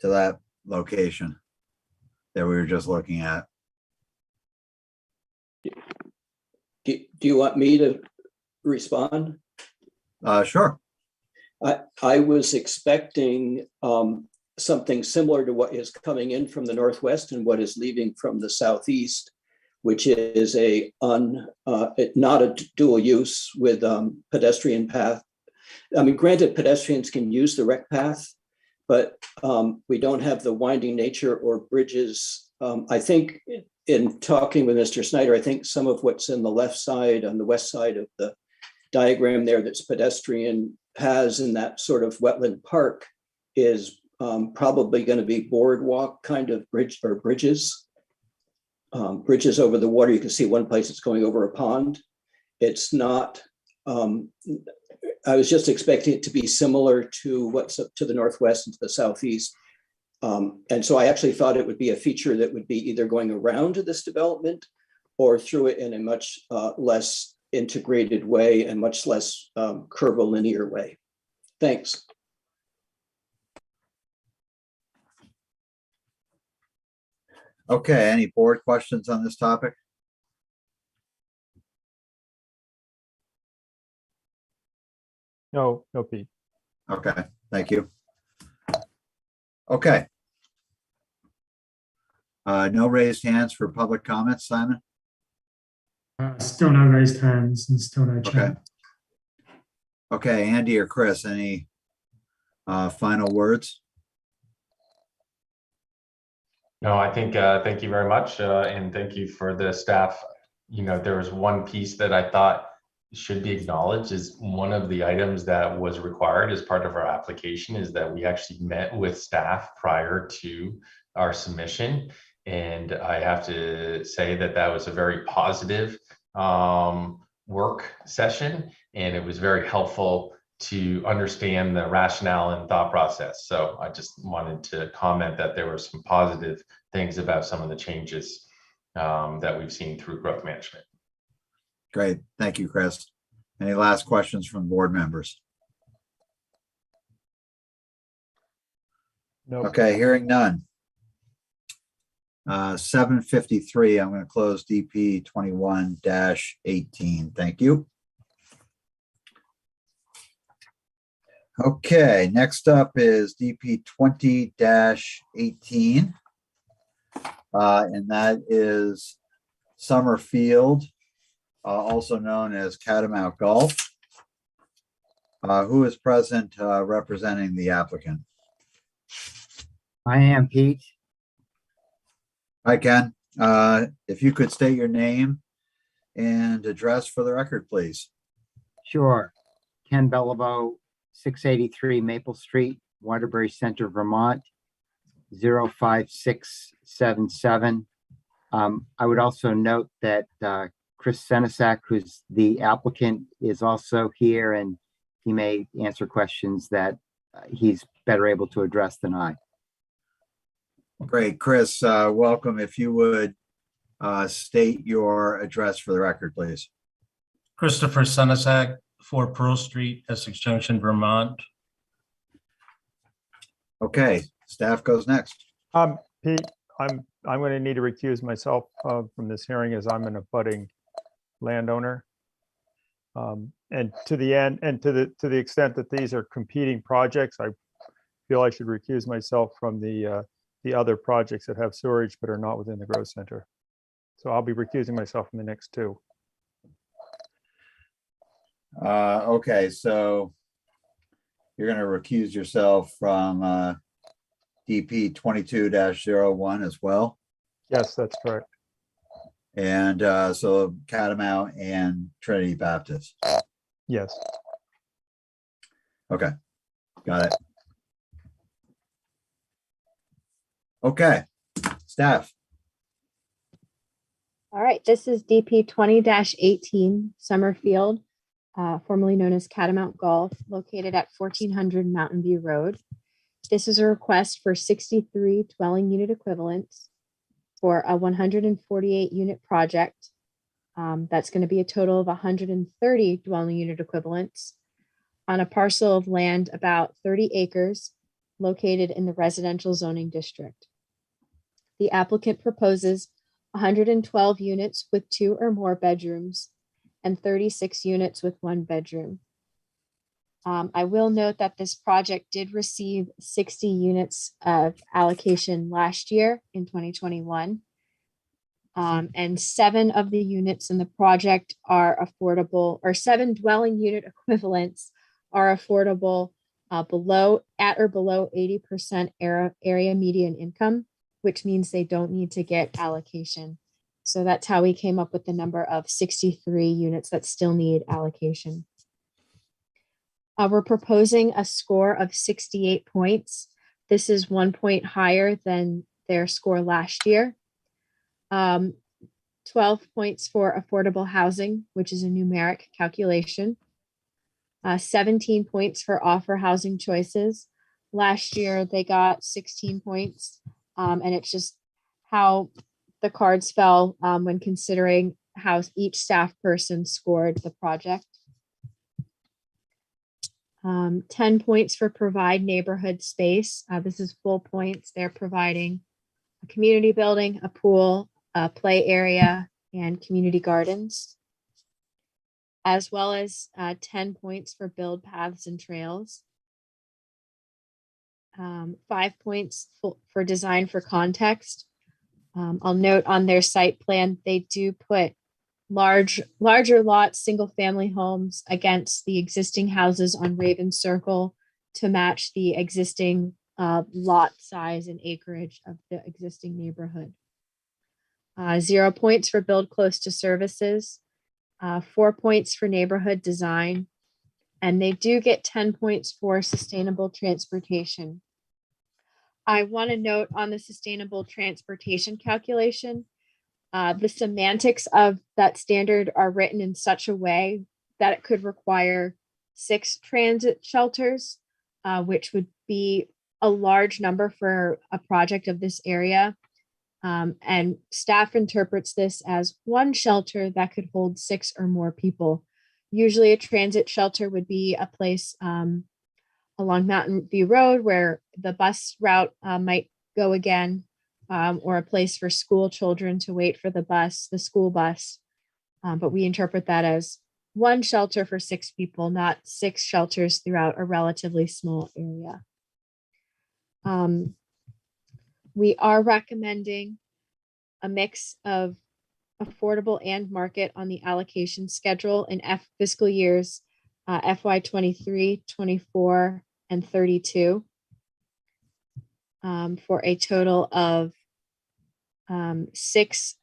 that location that we were just looking at? Do you want me to respond? Sure. I was expecting something similar to what is coming in from the northwest and what is leaving from the southeast, which is not a dual use with pedestrian path. I mean, granted, pedestrians can use the rec path, but we don't have the winding nature or bridges. I think in talking with Mr. Snyder, I think some of what's in the left side, on the west side of the diagram there that's pedestrian paths in that sort of wetland park is probably going to be boardwalk kind of bridge or bridges. Bridges over the water. You can see one place it's going over a pond. It's not, I was just expecting it to be similar to what's up to the northwest and to the southeast. And so I actually thought it would be a feature that would be either going around this development or through it in a much less integrated way and much less curvilinear way. Thanks. Okay, any board questions on this topic? No, Pete. Okay, thank you. Okay. No raised hands for public comments, Simon? Still no raised hands and still no chat. Okay. Okay, Andy or Chris, any final words? No, I think, thank you very much. And thank you for the staff. There was one piece that I thought should be acknowledged is one of the items that was required as part of our application is that we actually met with staff prior to our submission. And I have to say that that was a very positive work session, and it was very helpful to understand the rationale and thought process. So I just wanted to comment that there were some positive things about some of the changes that we've seen through growth management. Great, thank you, Chris. Any last questions from board members? No. Okay, hearing none. 7:53, I'm going to close DP 21-18. Thank you. Okay, next up is DP 20-18. and that is Summerfield, also known as Catamount Golf. Who is present representing the applicant? I am Pete. Hi, Ken. If you could state your name and address for the record, please. Sure. Ken Bellavo, 683 Maple Street, Waterbury Center, Vermont, 05677. I would also note that Chris Senesak, who's the applicant, is also here, and he may answer questions that he's better able to address than I. Great, Chris, welcome. If you would state your address for the record, please. Christopher Senesak, 4 Pearl Street, Essex Junction, Vermont. Okay, staff goes next. Pete, I'm going to need to recuse myself from this hearing as I'm an abutting landowner. And to the end, and to the extent that these are competing projects, I feel I should recuse myself from the other projects that have sewerage but are not within the growth center. So I'll be recusing myself from the next 2. Okay, so you're going to recuse yourself from DP 22-01 as well? Yes, that's correct. And so Catamount and Trinity Baptist. Yes. Okay, got it. Okay, staff. All right, this is DP 20-18 Summerfield, formerly known as Catamount Golf, located at 1400 Mountain View Road. This is a request for 63 dwelling unit equivalents for a 148 unit project. That's going to be a total of 130 dwelling unit equivalents on a parcel of land about 30 acres located in the residential zoning district. The applicant proposes 112 units with 2 or more bedrooms and 36 units with 1 bedroom. I will note that this project did receive 60 units of allocation last year in 2021. And 7 of the units in the project are affordable, or 7 dwelling unit equivalents are affordable at or below 80% area median income, which means they don't need to get allocation. So that's how we came up with the number of 63 units that still need allocation. We're proposing a score of 68 points. This is 1 point higher than their score last year. 12 points for affordable housing, which is a numeric calculation. 17 points for offer housing choices. Last year, they got 16 points, and it's just how the cards fell when considering how each staff person scored the project. 10 points for provide neighborhood space. This is full points. They're providing a community building, a pool, a play area, and community gardens, as well as 10 points for build paths and trails. 5 points for design for context. I'll note on their site plan, they do put larger lots, single family homes against the existing houses on Raven Circle to match the existing lot size and acreage of the existing neighborhood. 0 points for build close to services, 4 points for neighborhood design, and they do get 10 points for sustainable transportation. I want to note on the sustainable transportation calculation, the semantics of that standard are written in such a way that it could require 6 transit shelters, which would be a large number for a project of this area. And staff interprets this as 1 shelter that could hold 6 or more people. Usually a transit shelter would be a place along Mountain View Road where the bus route might go again, or a place for school children to wait for the school bus. But we interpret that as 1 shelter for 6 people, not 6 shelters throughout a relatively small area. We are recommending a mix of affordable and market on the allocation schedule in fiscal years FY 23, 24, and 32 for a total of six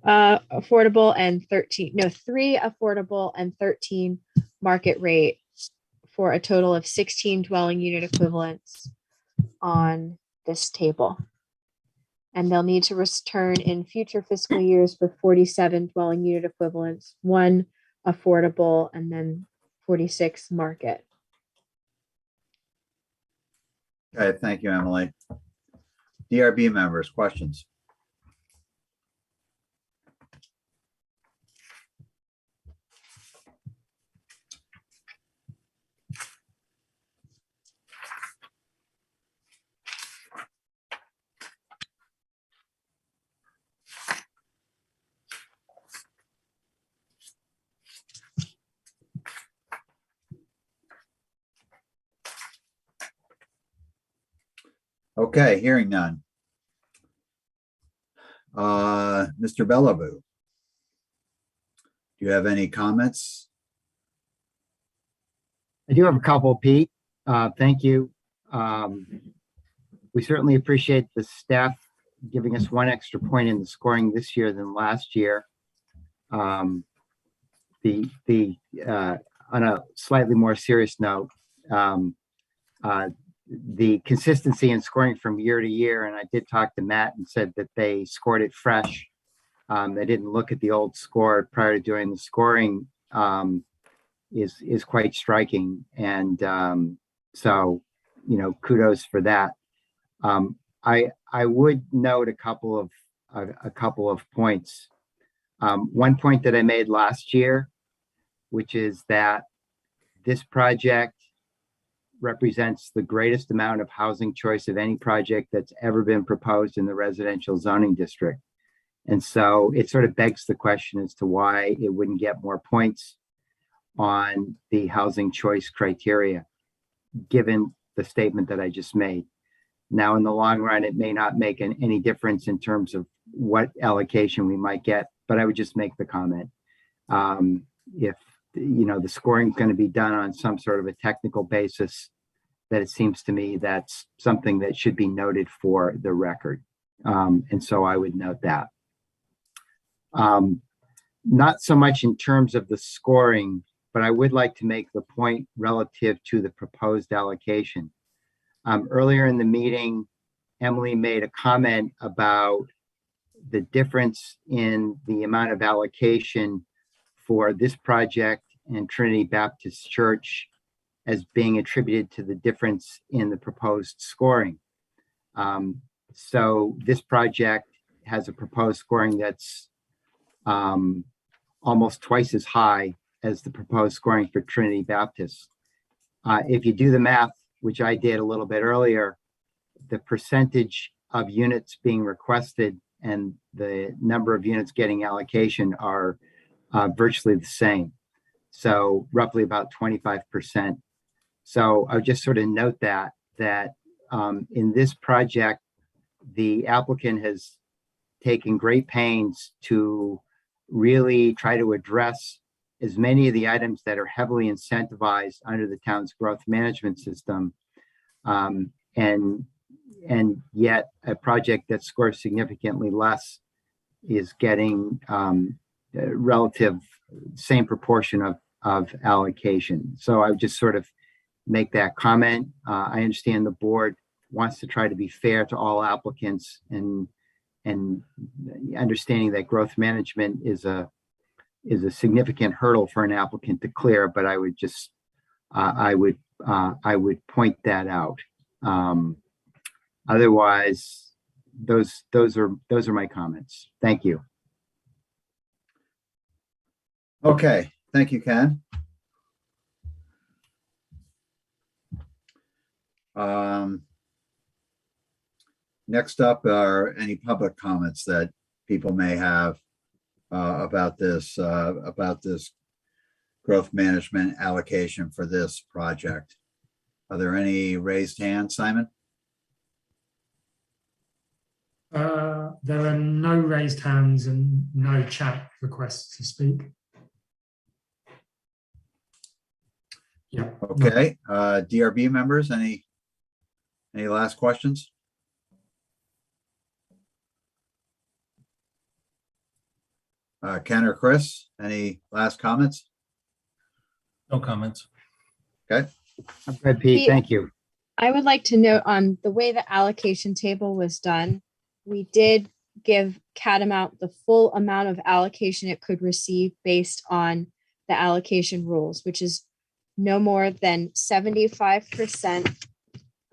affordable and 3 affordable and 13 market rate for a total of 16 dwelling unit equivalents on this table. And they'll need to return in future fiscal years for 47 dwelling unit equivalents, 1 affordable, and then 46 market. Okay, thank you, Emily. DRB members, questions? Okay, hearing none. Mr. Bellaboo, do you have any comments? I do have a couple, Pete. Thank you. We certainly appreciate the staff giving us 1 extra point in the scoring this year than last year. On a slightly more serious note, the consistency in scoring from year to year, and I did talk to Matt and said that they scored it fresh. They didn't look at the old score prior to doing the scoring, is quite striking. And so, you know, kudos for that. I would note a couple of points. One point that I made last year, which is that this project represents the greatest amount of housing choice of any project that's ever been proposed in the residential zoning district. And so it sort of begs the question as to why it wouldn't get more points on the housing choice criteria, given the statement that I just made. Now, in the long run, it may not make any difference in terms of what allocation we might get, but I would just make the comment. If, you know, the scoring is going to be done on some sort of a technical basis, that it seems to me that's something that should be noted for the record. And so I would note that. Not so much in terms of the scoring, but I would like to make the point relative to the proposed allocation. Earlier in the meeting, Emily made a comment about the difference in the amount of allocation for this project and Trinity Baptist Church as being attributed to the difference in the proposed scoring. So this project has a proposed scoring that's almost twice as high as the proposed scoring for Trinity Baptist. If you do the math, which I did a little bit earlier, the percentage of units being requested and the number of units getting allocation are virtually the same. So roughly about 25%. So I'll just sort of note that in this project, the applicant has taken great pains to really try to address as many of the items that are heavily incentivized under the town's growth management system. And yet a project that scores significantly less is getting relative same proportion of allocation. So I would just sort of make that comment. I understand the board wants to try to be fair to all applicants and understanding that growth management is a significant hurdle for an applicant to clear, but I would just I would point that out. Otherwise, those are my comments. Thank you. Okay, thank you, Ken. Next up are any public comments that people may have about this growth management allocation for this project. Are there any raised hands, Simon? There are no raised hands and no chat requests to speak. Yeah. Okay, DRB members, any last questions? Ken or Chris, any last comments? No comments. Okay. I'm good, Pete. Thank you. I would like to note on the way the allocation table was done, we did give Catamount the full amount of allocation it could receive based on the allocation rules, which is no more than 75%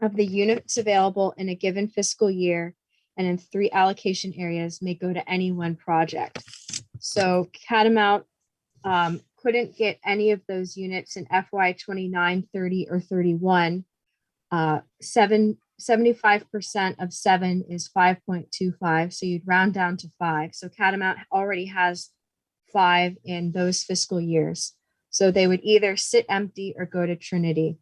of the units available in a given fiscal year and in 3 allocation areas may go to any one project. So Catamount couldn't get any of those units in FY 29, 30, or 31. 75% of 7 is 5.25, so you'd round down to 5. So Catamount already has 5 in those fiscal years. So they would either sit empty or go to Trinity.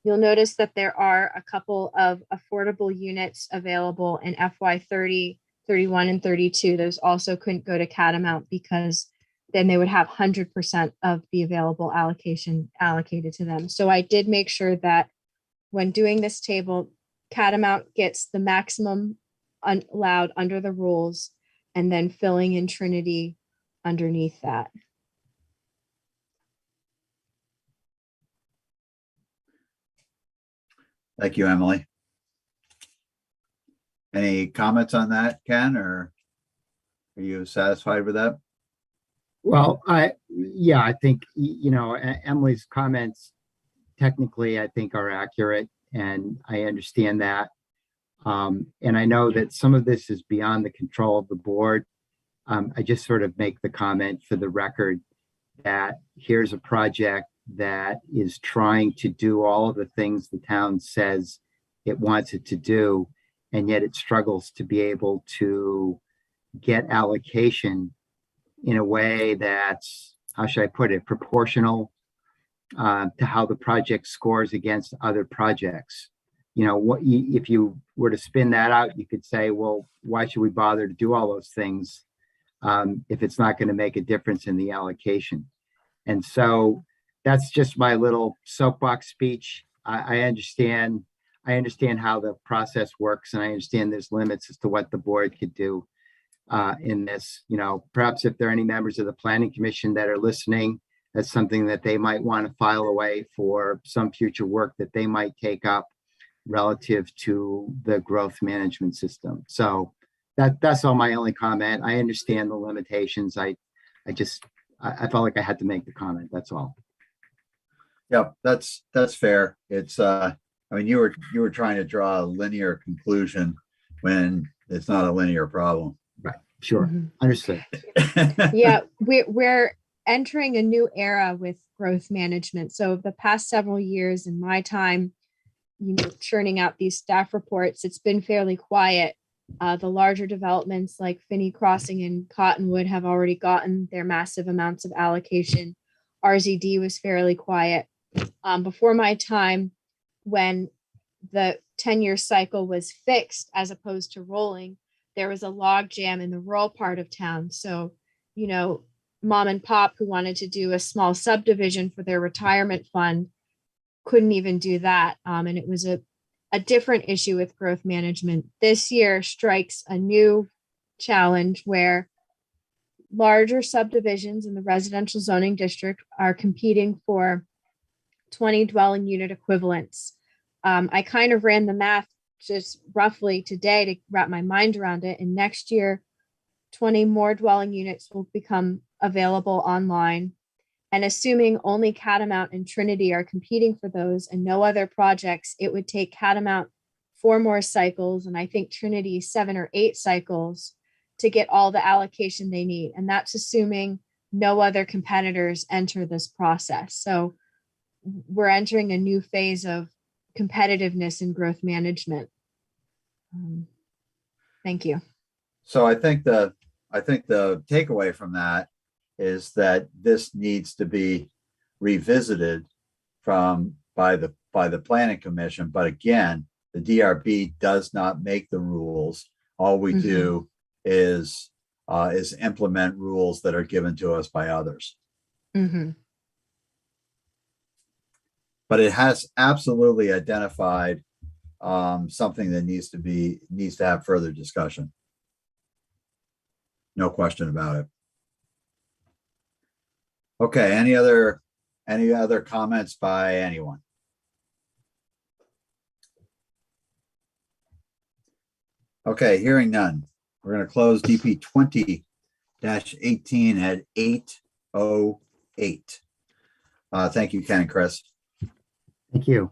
You'll notice that there are a couple of affordable units available in FY 30, 31, and 32. Those also couldn't go to Catamount because then they would have 100% of the available allocation allocated to them. So I did make sure that when doing this table, Catamount gets the maximum allowed under the rules and then filling in Trinity underneath that. Thank you, Emily. Any comments on that, Ken, or are you satisfied with that? Well, I think, Emily's comments technically, I think, are accurate, and I understand that. And I know that some of this is beyond the control of the board. I just sort of make the comment for the record that here's a project that is trying to do all of the things the town says it wants it to do, and yet it struggles to be able to get allocation in a way that's, how should I put it, proportional to how the project scores against other projects. If you were to spin that out, you could say, well, why should we bother to do all those things if it's not going to make a difference in the allocation? And so that's just my little soapbox speech. I understand how the process works, and I understand there's limits as to what the board could do in this. Perhaps if there are any members of the planning commission that are listening, that's something that they might want to file away for some future work that they might take up relative to the growth management system. So that's all my only comment. I understand the limitations. I felt like I had to make the comment. That's all. Yeah, that's fair. It's you were trying to draw a linear conclusion when it's not a linear problem. Right. Sure. Understood. Yeah, we're entering a new era with growth management. So the past several years in my time, churning out these staff reports, it's been fairly quiet. The larger developments like Finney Crossing and Cottonwood have already gotten their massive amounts of allocation. RZD was fairly quiet. Before my time, when the 10-year cycle was fixed as opposed to rolling, there was a log jam in the rural part of town. So, mom and pop who wanted to do a small subdivision for their retirement fund couldn't even do that. And it was a different issue with growth management. This year strikes a new challenge where larger subdivisions in the residential zoning district are competing for 20 dwelling unit equivalents. I kind of ran the math just roughly today to wrap my mind around it. And next year, 20 more dwelling units will become available online. And assuming only Catamount and Trinity are competing for those and no other projects, it would take Catamount 4 more cycles, and I think Trinity 7 or 8 cycles to get all the allocation they need. And that's assuming no other competitors enter this process. So we're entering a new phase of competitiveness in growth management. Thank you. So I think the takeaway from that is that this needs to be revisited by the planning commission. But again, the DRB does not make the rules All we do is implement rules that are given to us by others. Mhm. But it has absolutely identified something that needs to have further discussion. No question about it. Okay, any other comments by anyone? Okay, hearing none. We're going to close DP 20-18 at 8:08. Thank you, Ken and Chris. Thank you.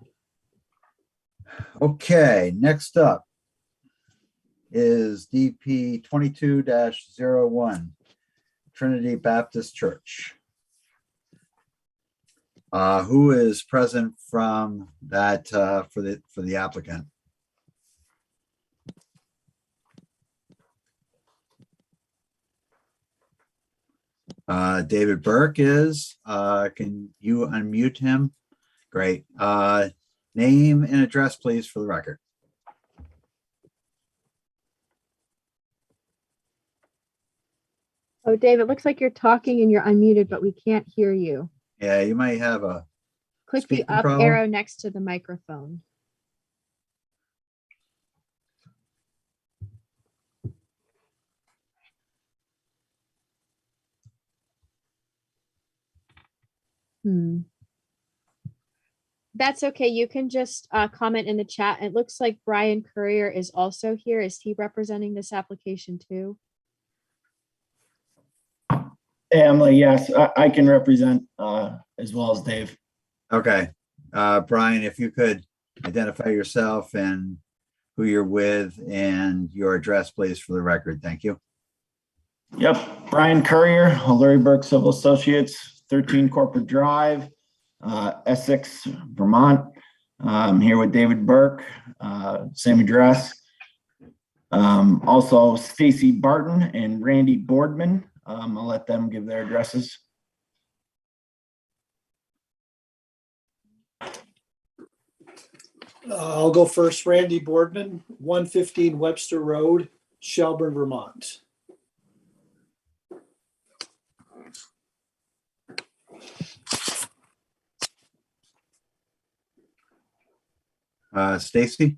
Okay, next up is DP 22-01, Trinity Baptist Church. Who is present from that for the applicant? David Burke is. Can you unmute him? Great. Name and address, please, for the record. Oh, Dave, it looks like you're talking and you're unmuted, but we can't hear you. Yeah, you might have a Click the speaking up problem. arrow next to the microphone. That's okay. You can just comment in the chat. It looks like Brian Courier is also here. Is he representing this application too? Hey, Emily, yes, I can represent as well as Dave. Okay. Brian, if you could identify yourself and who you're with and your address, please, for the record. Thank you. Yep, Brian Courier, Larry Burke Civil Associates, 13 Corporate Drive, Essex, Vermont. I'm here with David Burke, same address. Also Stacy Barton and Randy Boardman. I'll let them give their addresses. I'll go first. Randy Boardman, 115 Webster Road, Shelburne, Vermont. Stacy?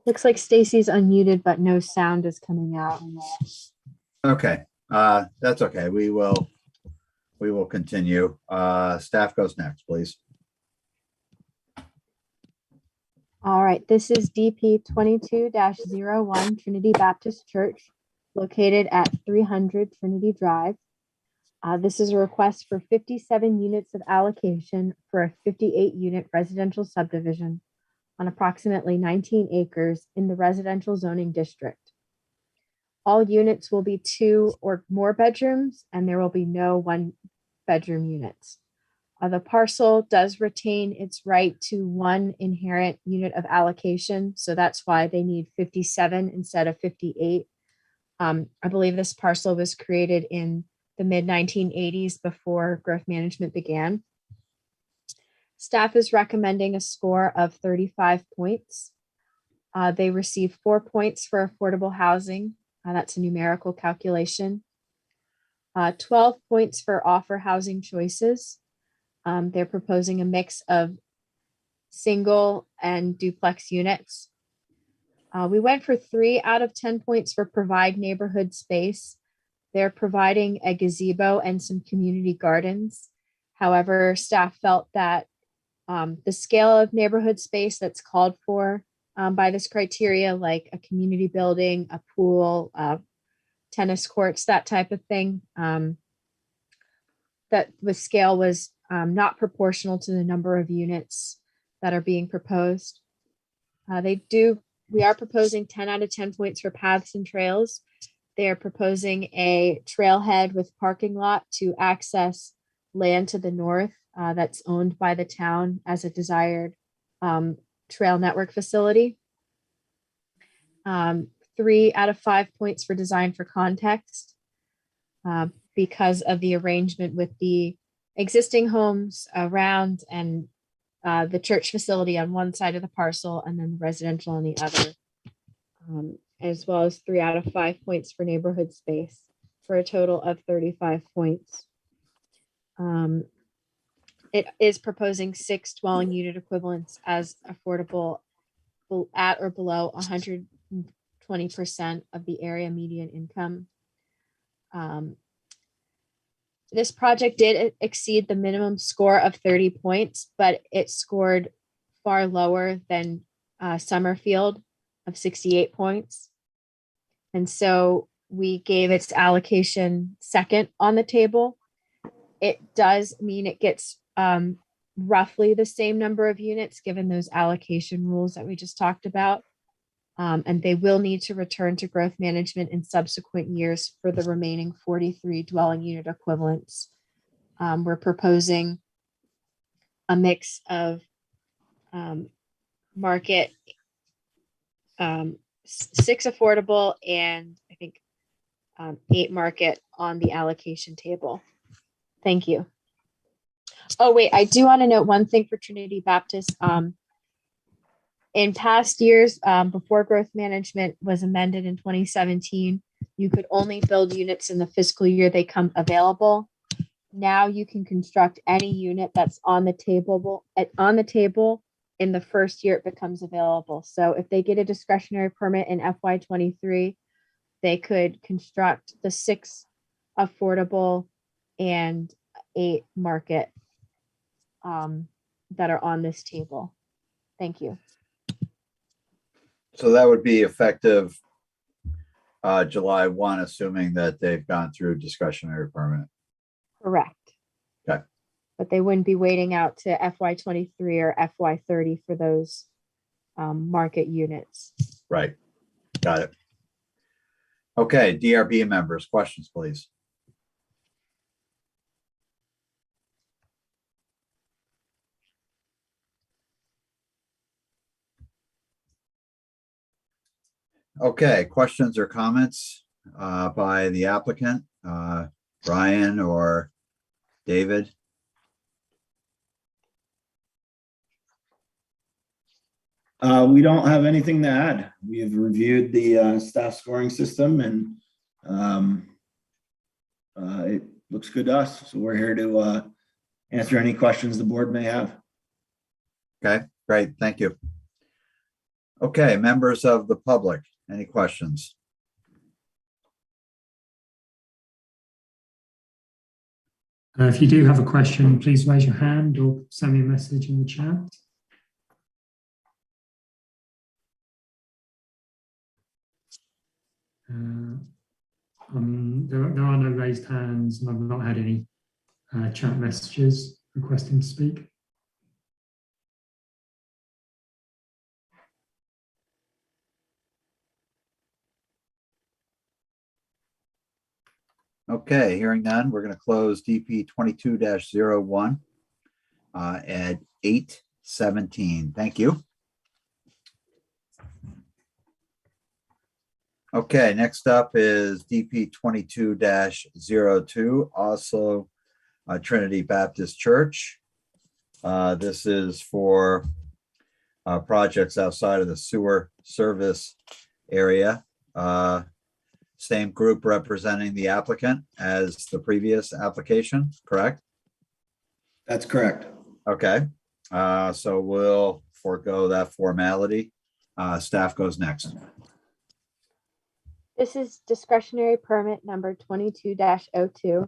Looks like Stacy's unmuted, but no sound is coming out. Okay. That's okay. We will continue. Staff goes next, please. All right, this is DP 22-01 Trinity Baptist Church, located at 300 Trinity Drive. This is a request for 57 units of allocation for a 58-unit residential subdivision on approximately 19 acres in the residential zoning district. All units will be 2 or more bedrooms, and there will be no 1-bedroom units. The parcel does retain its right to 1 inherent unit of allocation, so that's why they need 57 instead of 58. I believe this parcel was created in the mid-1980s before growth management began. Staff is recommending a score of 35 points. They receive 4 points for affordable housing. That's a numerical calculation. 12 points for offer housing choices. They're proposing a mix of single and duplex units. We went for 3 out of 10 points for provide neighborhood space. They're providing a gazebo and some community gardens. However, staff felt that the scale of neighborhood space that's called for by this criteria, like a community building, a pool, tennis courts, that type of thing, that the scale was not proportional to the number of units that are being proposed. We are proposing 10 out of 10 points for paths and trails. They are proposing a trailhead with parking lot to access land to the north that's owned by the town as a desired trail network facility. 3 out of 5 points for design for context because of the arrangement with the existing homes around and the church facility on one side of the parcel and then the residential on the other, as well as 3 out of 5 points for neighborhood space for a total of 35 points. It is proposing 6 dwelling unit equivalents as affordable at or below 120% of the area median income. This project did exceed the minimum score of 30 points, but it scored far lower than Summerfield of 68 points. And so we gave its allocation second on the table. It does mean it gets roughly the same number of units given those allocation rules that we just talked about. And they will need to return to growth management in subsequent years for the remaining 43 dwelling unit equivalents. We're proposing a mix of market, 6 affordable, and I think 8 market on the allocation table. Thank you. Oh, wait, I do want to note one thing for Trinity Baptist. In past years, before growth management was amended in 2017, you could only build units in the fiscal year they come available. Now you can construct any unit that's on the table in the first year it becomes available. So if they get a discretionary permit in FY23, they could construct the 6 affordable and 8 market that are on this table. Thank you. So that would be effective July 1, assuming that they've gone through discretionary permit. Correct. Okay. But they wouldn't be waiting out to FY23 or FY30 for those market units. Right. Got it. Okay, DRB members, questions, please. Okay, questions or comments by the applicant, Brian or David? We don't have anything to add. We have reviewed the staff scoring system and it looks good to us. So we're here to answer any questions the board may have. Okay, great, thank you. Okay, members of the public, any questions? If you do have a question, please raise your hand or send me a message in the chat. There are no raised hands, and I've not had any chat messages requesting to speak. Okay, hearing none, we're going to close DP 22-01 at 8:17. Thank you. Okay, next up is DP 22-02, also Trinity Baptist Church. This is for projects outside of the sewer service area. Same group representing the applicant as the previous application, correct? That's correct. Okay, so we'll forego that formality. Staff goes next. This is discretionary permit number 22-02,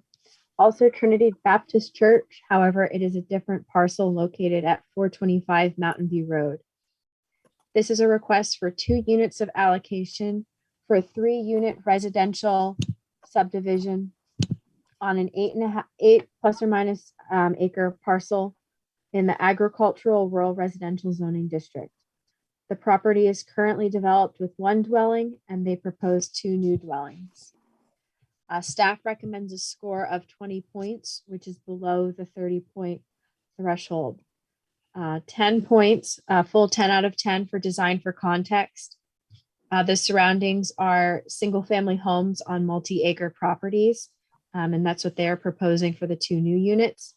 also Trinity Baptist Church. However, it is a different parcel located at 425 Mountain View Road. This is a request for 2 units of allocation for a 3-unit residential subdivision on an 8 plus or minus acre parcel in the agricultural rural residential zoning district. The property is currently developed with 1 dwelling and they propose 2 new dwellings. Staff recommends a score of 20 points, which is below the 30-point threshold. 10 points, full 10 out of 10 for design for context. The surroundings are single-family homes on multi-acre properties, and that's what they're proposing for the 2 new units.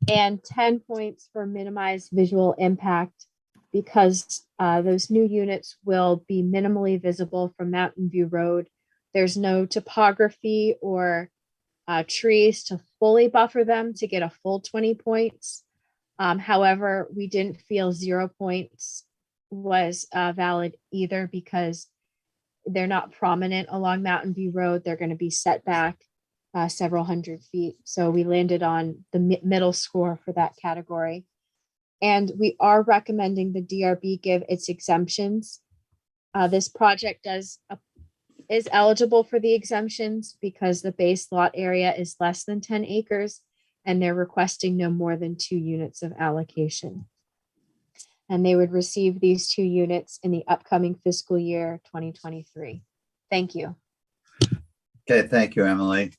And 10 points for minimized visual impact, because those new units will be minimally visible from Mountain View Road. There's no topography or trees to fully buffer them to get a full 20 points. However, we didn't feel 0 points was valid either, because they're not prominent along Mountain View Road. They're going to be set back several hundred feet. So we landed on the middle score for that category. And we are recommending the DRB give its exemptions. This project is eligible for the exemptions because the base lot area is less than 10 acres and they're requesting no more than 2 units of allocation. And they would receive these 2 units in the upcoming fiscal year 2023. Thank you. Okay, thank you, Emily.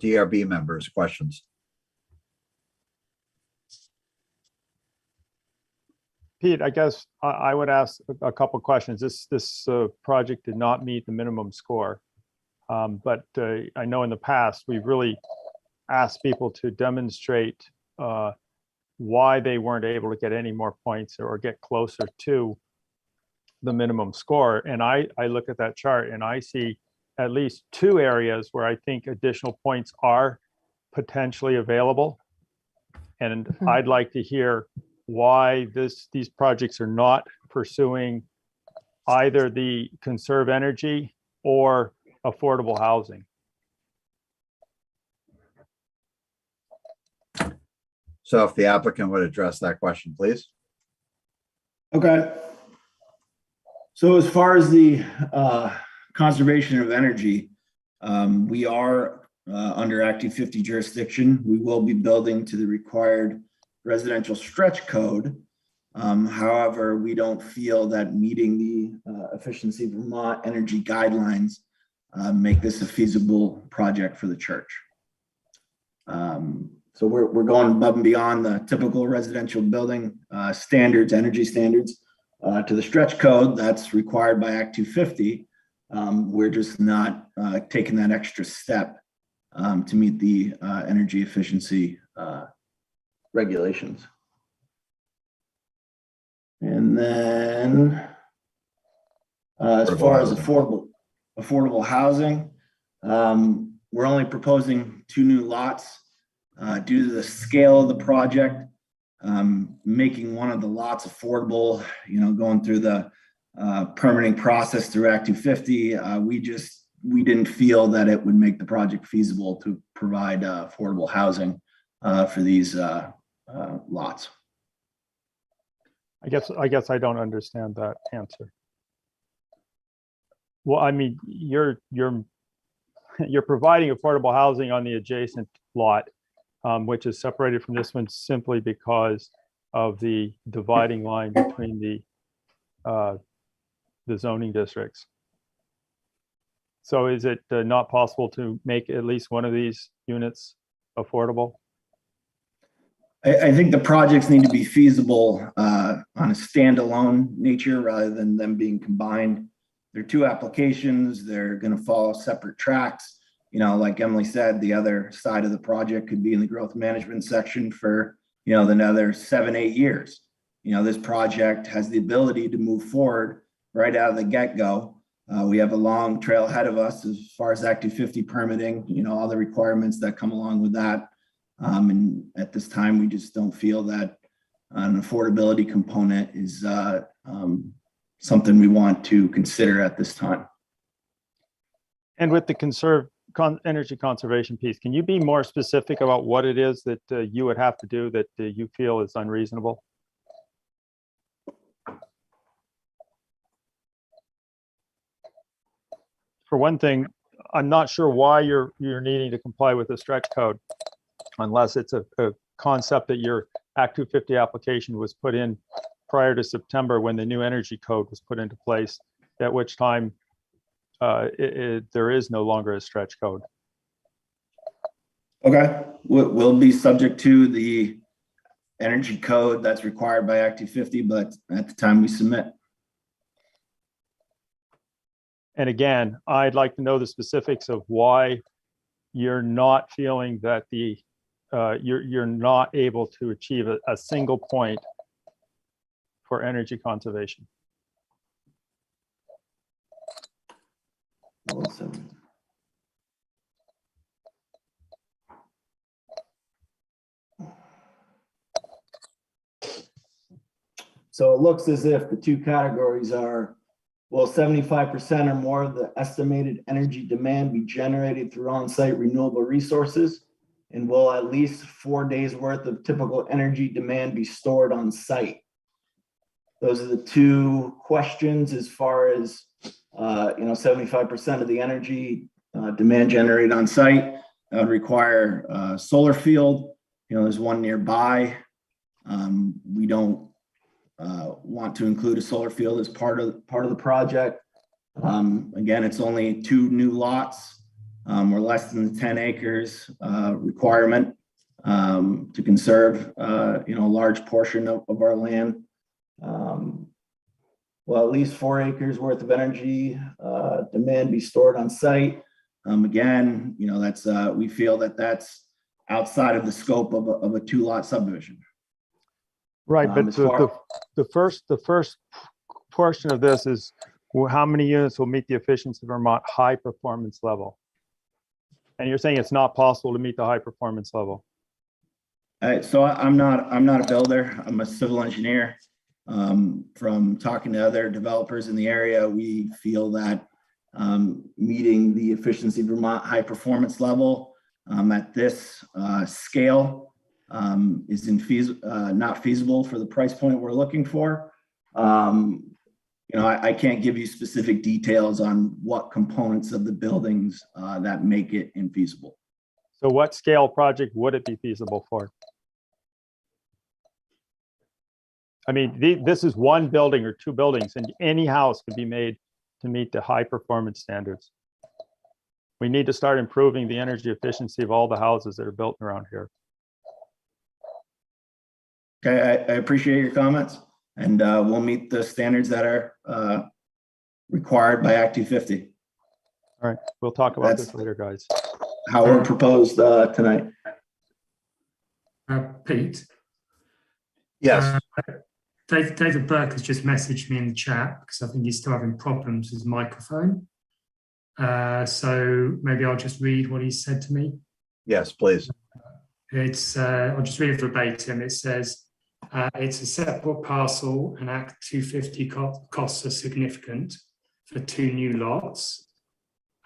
DRB members, questions? Pete, I guess I would ask a couple questions. This project did not meet the minimum score, but I know in the past we've really asked people to demonstrate why they weren't able to get any more points or get closer to the minimum score. And I look at that chart and I see at least 2 areas where I think additional points are potentially available. And I'd like to hear why these projects are not pursuing either the conserve energy or affordable housing. So if the applicant would address that question, please. Okay. So as far as the conservation of energy, we are under Act 250 jurisdiction. We will be building to the required residential stretch code. However, we don't feel that meeting the Efficiency Vermont energy guidelines make this a feasible project for the church. So we're going above and beyond the typical residential building standards, energy standards, to the stretch code that's required by Act 250. We're just not taking that extra step to meet the energy efficiency regulations. And then as far as affordable housing, we're only proposing 2 new lots due to the scale of the project, making one of the lots affordable, going through the permitting process through Act 250. We didn't feel that it would make the project feasible to provide affordable housing for these lots. I guess I don't understand that answer. Well, I mean, you're providing affordable housing on the adjacent lot, which is separated from this one simply because of the dividing line between the zoning districts. So is it not possible to make at least one of these units affordable? I think the projects need to be feasible on a standalone nature rather than them being combined. They're 2 applications. They're going to follow separate tracks. Like Emily said, the other side of the project could be in the growth management section for, another 7-8 years. This project has the ability to move forward right out of the get-go. We have a long trail ahead of us as far as Act 250 permitting, all the requirements that come along with that. And at this time, we just don't feel that an affordability component is something we want to consider at this time. And with the energy conservation piece, can you be more specific about what it is that you would have to do that you feel is unreasonable? For one thing, I'm not sure why you're needing to comply with the stretch code, unless it's a concept that your Act 250 application was put in prior to September when the new energy code was put into place, at which time there is no longer a stretch code. Okay, we'll be subject to the energy code that's required by Act 250, but at the time we submit. And again, I'd like to know the specifics of why you're not feeling that you're not able to achieve a single point for energy conservation. Awesome. So it looks as if the two categories are, will 75% or more of the estimated energy demand be generated through on-site renewable resources? And will at least 4 days worth of typical energy demand be stored on site? Those are the two questions as far as, 75% of the energy demand generated on site. That would require a solar field. There's one nearby. We don't want to include a solar field as part of the project. Again, it's only 2 new lots. We're less than the 10 acres requirement to conserve, a large portion of our land. Well, at least 4 acres worth of energy demand be stored on site. Again, that's we feel that that's outside of the scope of a 2-lot subdivision. Right, but the first portion of this is how many units will meet the efficiency of Vermont high performance level? And you're saying it's not possible to meet the high performance level. So I'm not a builder. I'm a civil engineer. From talking to other developers in the area, we feel that meeting the efficiency Vermont high performance level at this scale is not feasible for the price point we're looking for. I can't give you specific details on what components of the buildings that make it infeasible. So what scale project would it be feasible for? I mean, this is 1 building or 2 buildings, and any house can be made to meet the high performance standards. We need to start improving the energy efficiency of all the houses that are built around here. Okay, I appreciate your comments, and we'll meet the standards that are required by Act 250. All right, we'll talk about this later, guys. How we're proposed tonight. Pete? Yes. David Burke has just messaged me in the chat because I think he's still having problems with his microphone. So maybe I'll just read what he said to me. Yes, please. I'll just read it verbatim. It says, it's a separate parcel and Act 250 costs are significant for 2 new lots.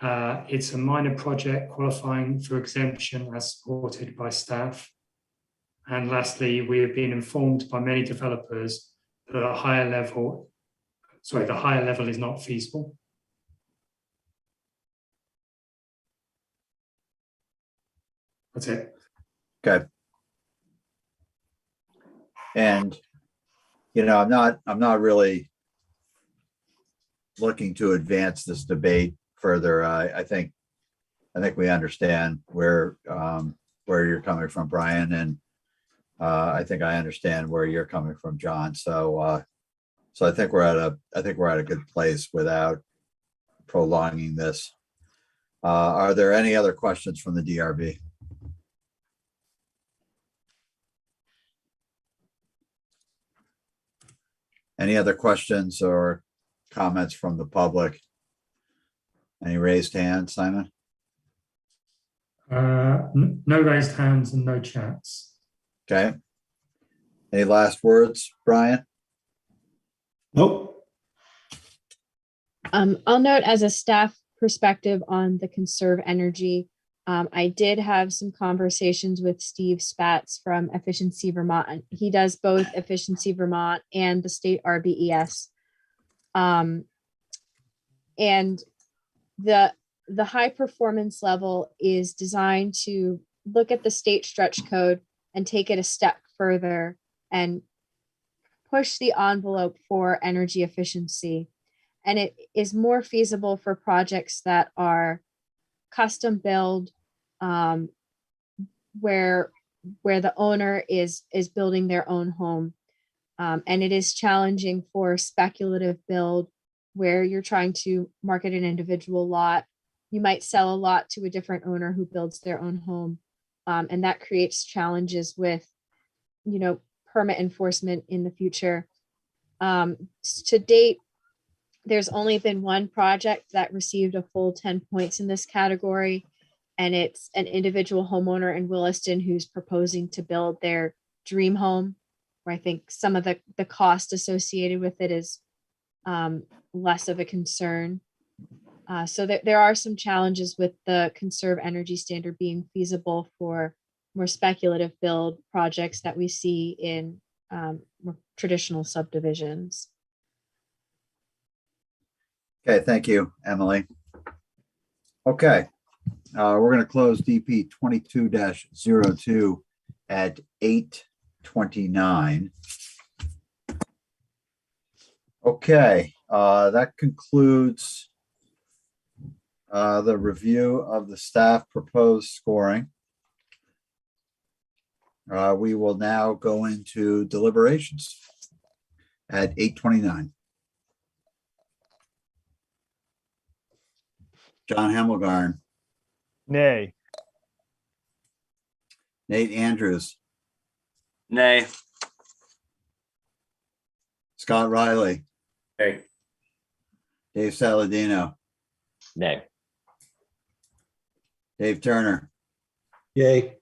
It's a minor project qualifying for exemption as supported by staff. And lastly, we have been informed by many developers that the higher level is not feasible. That's it. Okay. And, I'm not really looking to advance this debate further. I think we understand where you're coming from, Brian, and I think I understand where you're coming from, John. So I think we're at a good place without prolonging this. Are there any other questions from the DRB? Any other questions or comments from the public? Any raised hands, Simon? No raised hands and no chats. Okay. Any last words, Brian? Nope. I'll note as a staff perspective on the conserve energy. I did have some conversations with Steve Spatz from Efficiency Vermont. He does both Efficiency Vermont and the state RBES. And the high performance level is designed to look at the state stretch code and take it a step further and push the envelope for energy efficiency. And it is more feasible for projects that are custom build, where the owner is building their own home. And it is challenging for speculative build where you're trying to market an individual lot. You might sell a lot to a different owner who builds their own home. And that creates challenges with, permit enforcement in the future. To date, there's only been one project that received a full 10 points in this category. And it's an individual homeowner in Williston who's proposing to build their dream home, where I think some of the cost associated with it is less of a concern. So there are some challenges with the conserve energy standard being feasible for more speculative build projects that we see in more traditional subdivisions. Okay, thank you, Emily. Okay, we're going to close DP 22-02 at 8:29. Okay, that concludes the review of the staff proposed scoring. We will now go into deliberations at 8:29. John Hemmelgarn, Nay. Nate Andrews, Nay. Scott Riley, Hey, Dave Saladino, Nay. Dave Turner, Yay.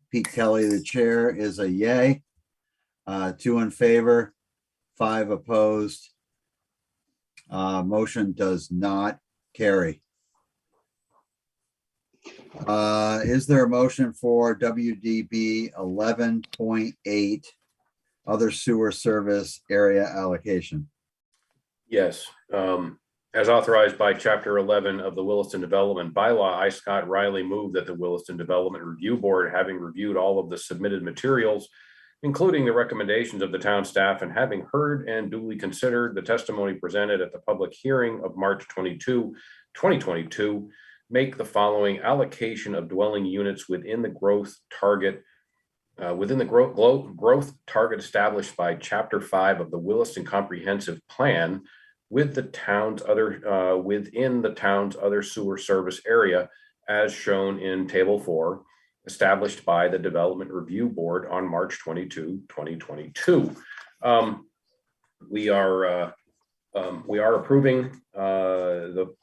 Pete Kelly, the chair, is a yay. 2 in favor, 5 opposed. Motion does not carry. Is there a motion for WDB 11.8 other sewer service area allocation? yes. As authorized by Chapter 11 of the Williston Development Bylaw, I, Scott Riley, move that the Williston Development Review Board, having reviewed all of the submitted materials, including the recommendations of the town staff, and having heard and duly considered the testimony presented at the public hearing of March 22, 2022, make the following allocation of dwelling units within the growth target established by Chapter 5 of the Williston Comprehensive Plan with the town's other within the town's other sewer service area, as shown in Table 4, established by the Development Review Board on March 22, 2022. We are approving the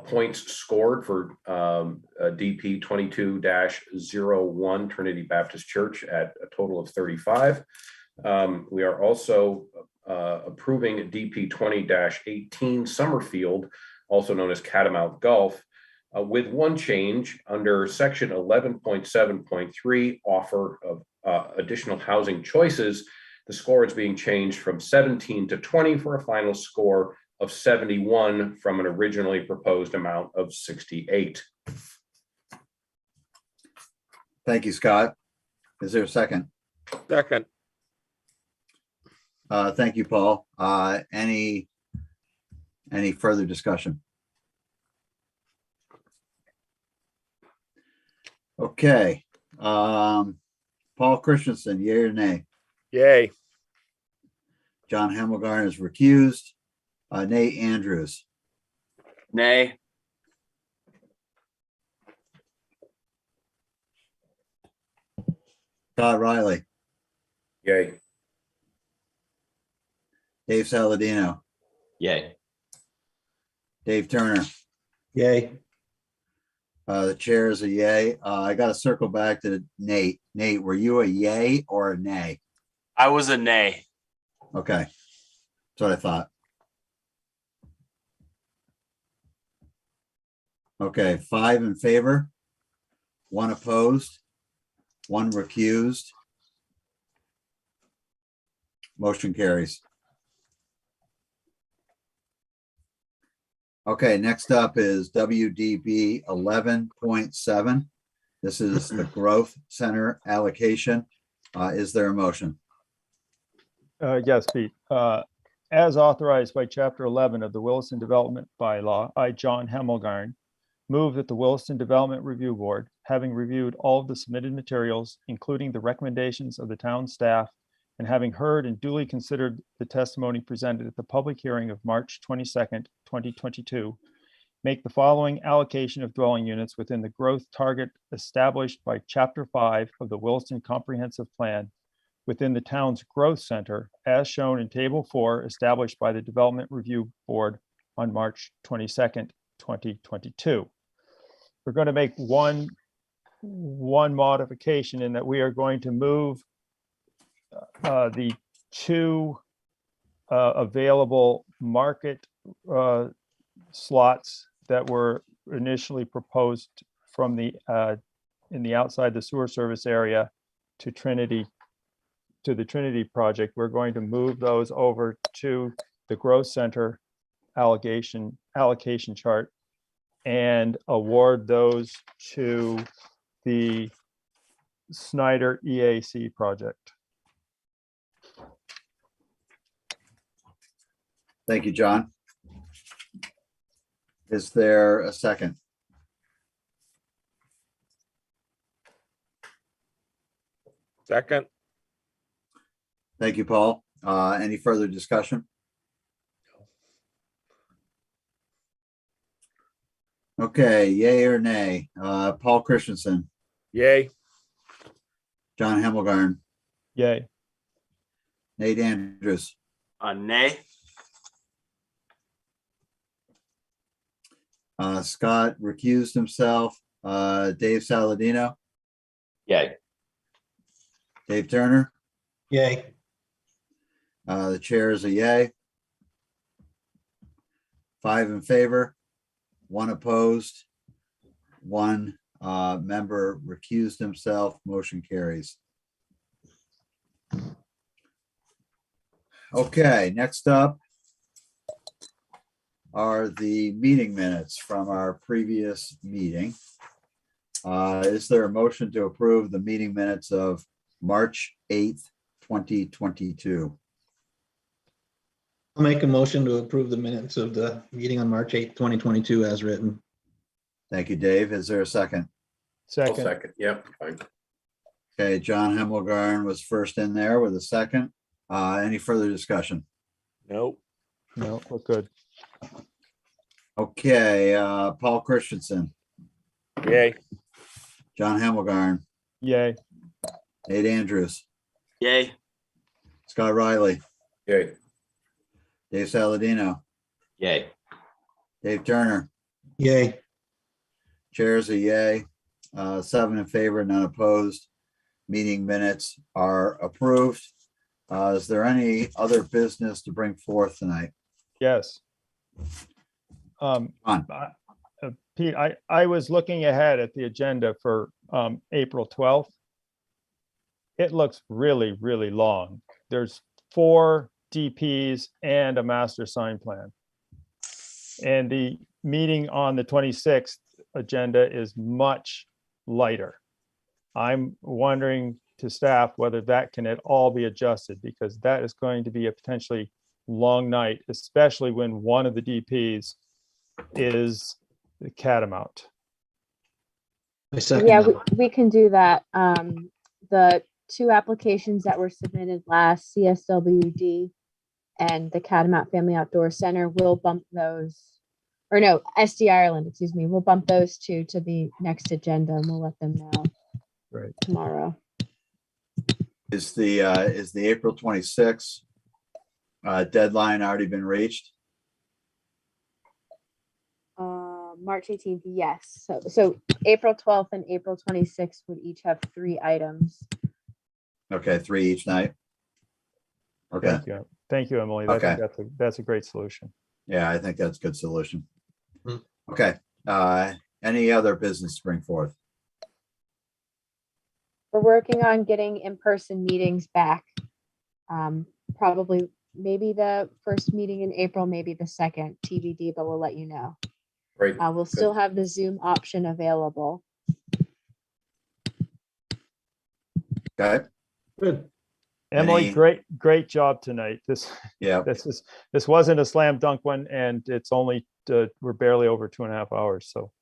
points scored for DP 22-01 Trinity Baptist Church at a total of 35. We are also approving DP 20-18 Summerfield, also known as Catamount Gulf, with one change under section 11.7.3, offer of additional housing choices. The score is being changed from 17 to 20 for a final score of 71 from an originally proposed amount of 68. Thank you, Scott. Is there a second? Second. Thank you, Paul. Any further discussion? Okay. Paul Christensen, yea or nay? Yay. John Hemmelgarn is recused. Nate Andrews, Nay. Scott Riley, Yay. Dave Saladino, Yay. Dave Turner. Yay. The chair is a yay. I got to circle back to Nate. Nate, were you a yay or a nay? I was a nay. Okay. That's what I thought. Okay, 5 in favor, 1 opposed, 1 recused. Motion carries. Okay, next up is WDB 11.7. This is the growth center allocation. Is there a motion? Yes, Pete. As authorized by Chapter 11 of the Williston Development Bylaw, I, John Hemmelgarn, move that the Williston Development Review Board, having reviewed all of the submitted materials, including the recommendations of the town staff and having heard and duly considered the testimony presented at the public hearing of March 22nd, 2022, make the following allocation of dwelling units within the growth target established by Chapter 5 of the Williston Comprehensive Plan within the town's growth center, as shown in Table 4, established by the Development Review Board on March 22nd, 2022. We're going to make one modification in that we are going to move the two available market slots that were initially proposed from the in the outside the sewer service area to Trinity, to the Trinity project. We're going to move those over to the growth center allocation chart and award those to the Snyder EAC project. Thank you, John. Is there a second? Second. Thank you, Paul. Any further discussion? Okay, yay or nay? Paul Christensen, Yay. John Hemmelgarn, Yay. Nate Andrews, Nay. Scott recused himself, Dave Saladino, Yay. Dave Turner, Yay. the chair is a yay. 5 in favor, 1 opposed, 1 member recused himself, motion carries. Okay, next up are the meeting minutes from our previous meeting. Is there a motion to approve the meeting minutes of March 8th, 2022? I'll make a motion to approve the minutes of the meeting on March 8th, 2022 as written. Thank you, Dave. Is there a second? I'll Second. second. Yep, fine. Okay, John Hemmelgarn was first in there with a second. Any further discussion? Nope. No, we're good. Okay, Paul Christensen, Yay. John Hemmelgarn, Yay. Nate Andrews, Yay. Scott Riley, Yay. Dave Saladino, Yay. Dave Turner, Yay. chair is a yay. 7 in favor, none opposed. Meeting minutes are approved. Is there any other business to bring forth tonight? Yes. On. Pete, I was looking ahead at the agenda for April 12th. It looks really, really long. There's 4 DPs and a master sign plan. And the meeting on the 26th agenda is much lighter. I'm wondering to staff whether that can at all be adjusted, because that is going to be a potentially long night, especially when one of the DPs is the catamount. I second Yeah, that. we can do that. The 2 applications that were submitted last, CSWD and the Catamount Family Outdoor Center, will bump those, or no, SD Ireland, excuse me, we'll bump those 2 to the next agenda and we'll let them know Right. tomorrow. Is the April 26th deadline already been reached? March 18th, yes. So April 12th and April 26th would each have 3 items. Okay, 3 each night. Okay, Thank you. Thank you, Emily. I think that's a great solution. yeah, I think that's a good solution. Hmm. Okay, any other business to bring forth? We're working on getting in-person meetings back. Probably maybe the first meeting in April, maybe the second, TBD, but we'll let you know. Great. We'll still have the Zoom option available. Okay, Good. Emily, Any- great job tonight. yeah, This wasn't a slam dunk one, and it's only we're barely over 2.5 hours. So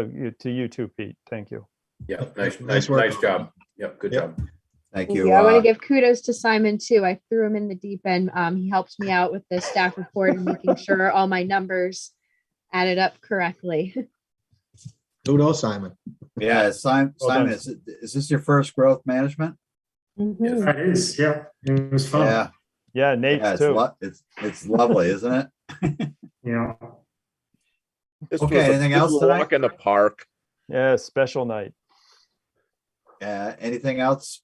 to you too, Pete. Thank you. Yeah, Nice nice work. job. Yep, good Yep. job. Thank Thank you. you. I want to give kudos to Simon too. I threw him in the deep end. He helped me out with the staff report and making sure all my numbers added up correctly. Kudos, Simon. Yeah, Simon, Well done. is this your first growth management? Mhm. That is, yeah, it was fun. Yeah, Yeah, yeah, Nate's too. it's lovely, isn't it? Yeah. This Okay, was a- anything this else was a tonight? Walk in the park. Yeah, special night. Anything else?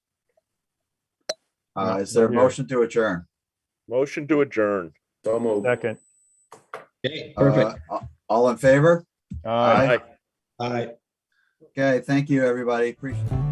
No, Is there a no here. motion to adjourn? Motion to adjourn. So moved. Second. Okay, perfect. All in favor? Aye. Aye. Aye. Okay, thank you, everybody. Appreciate it.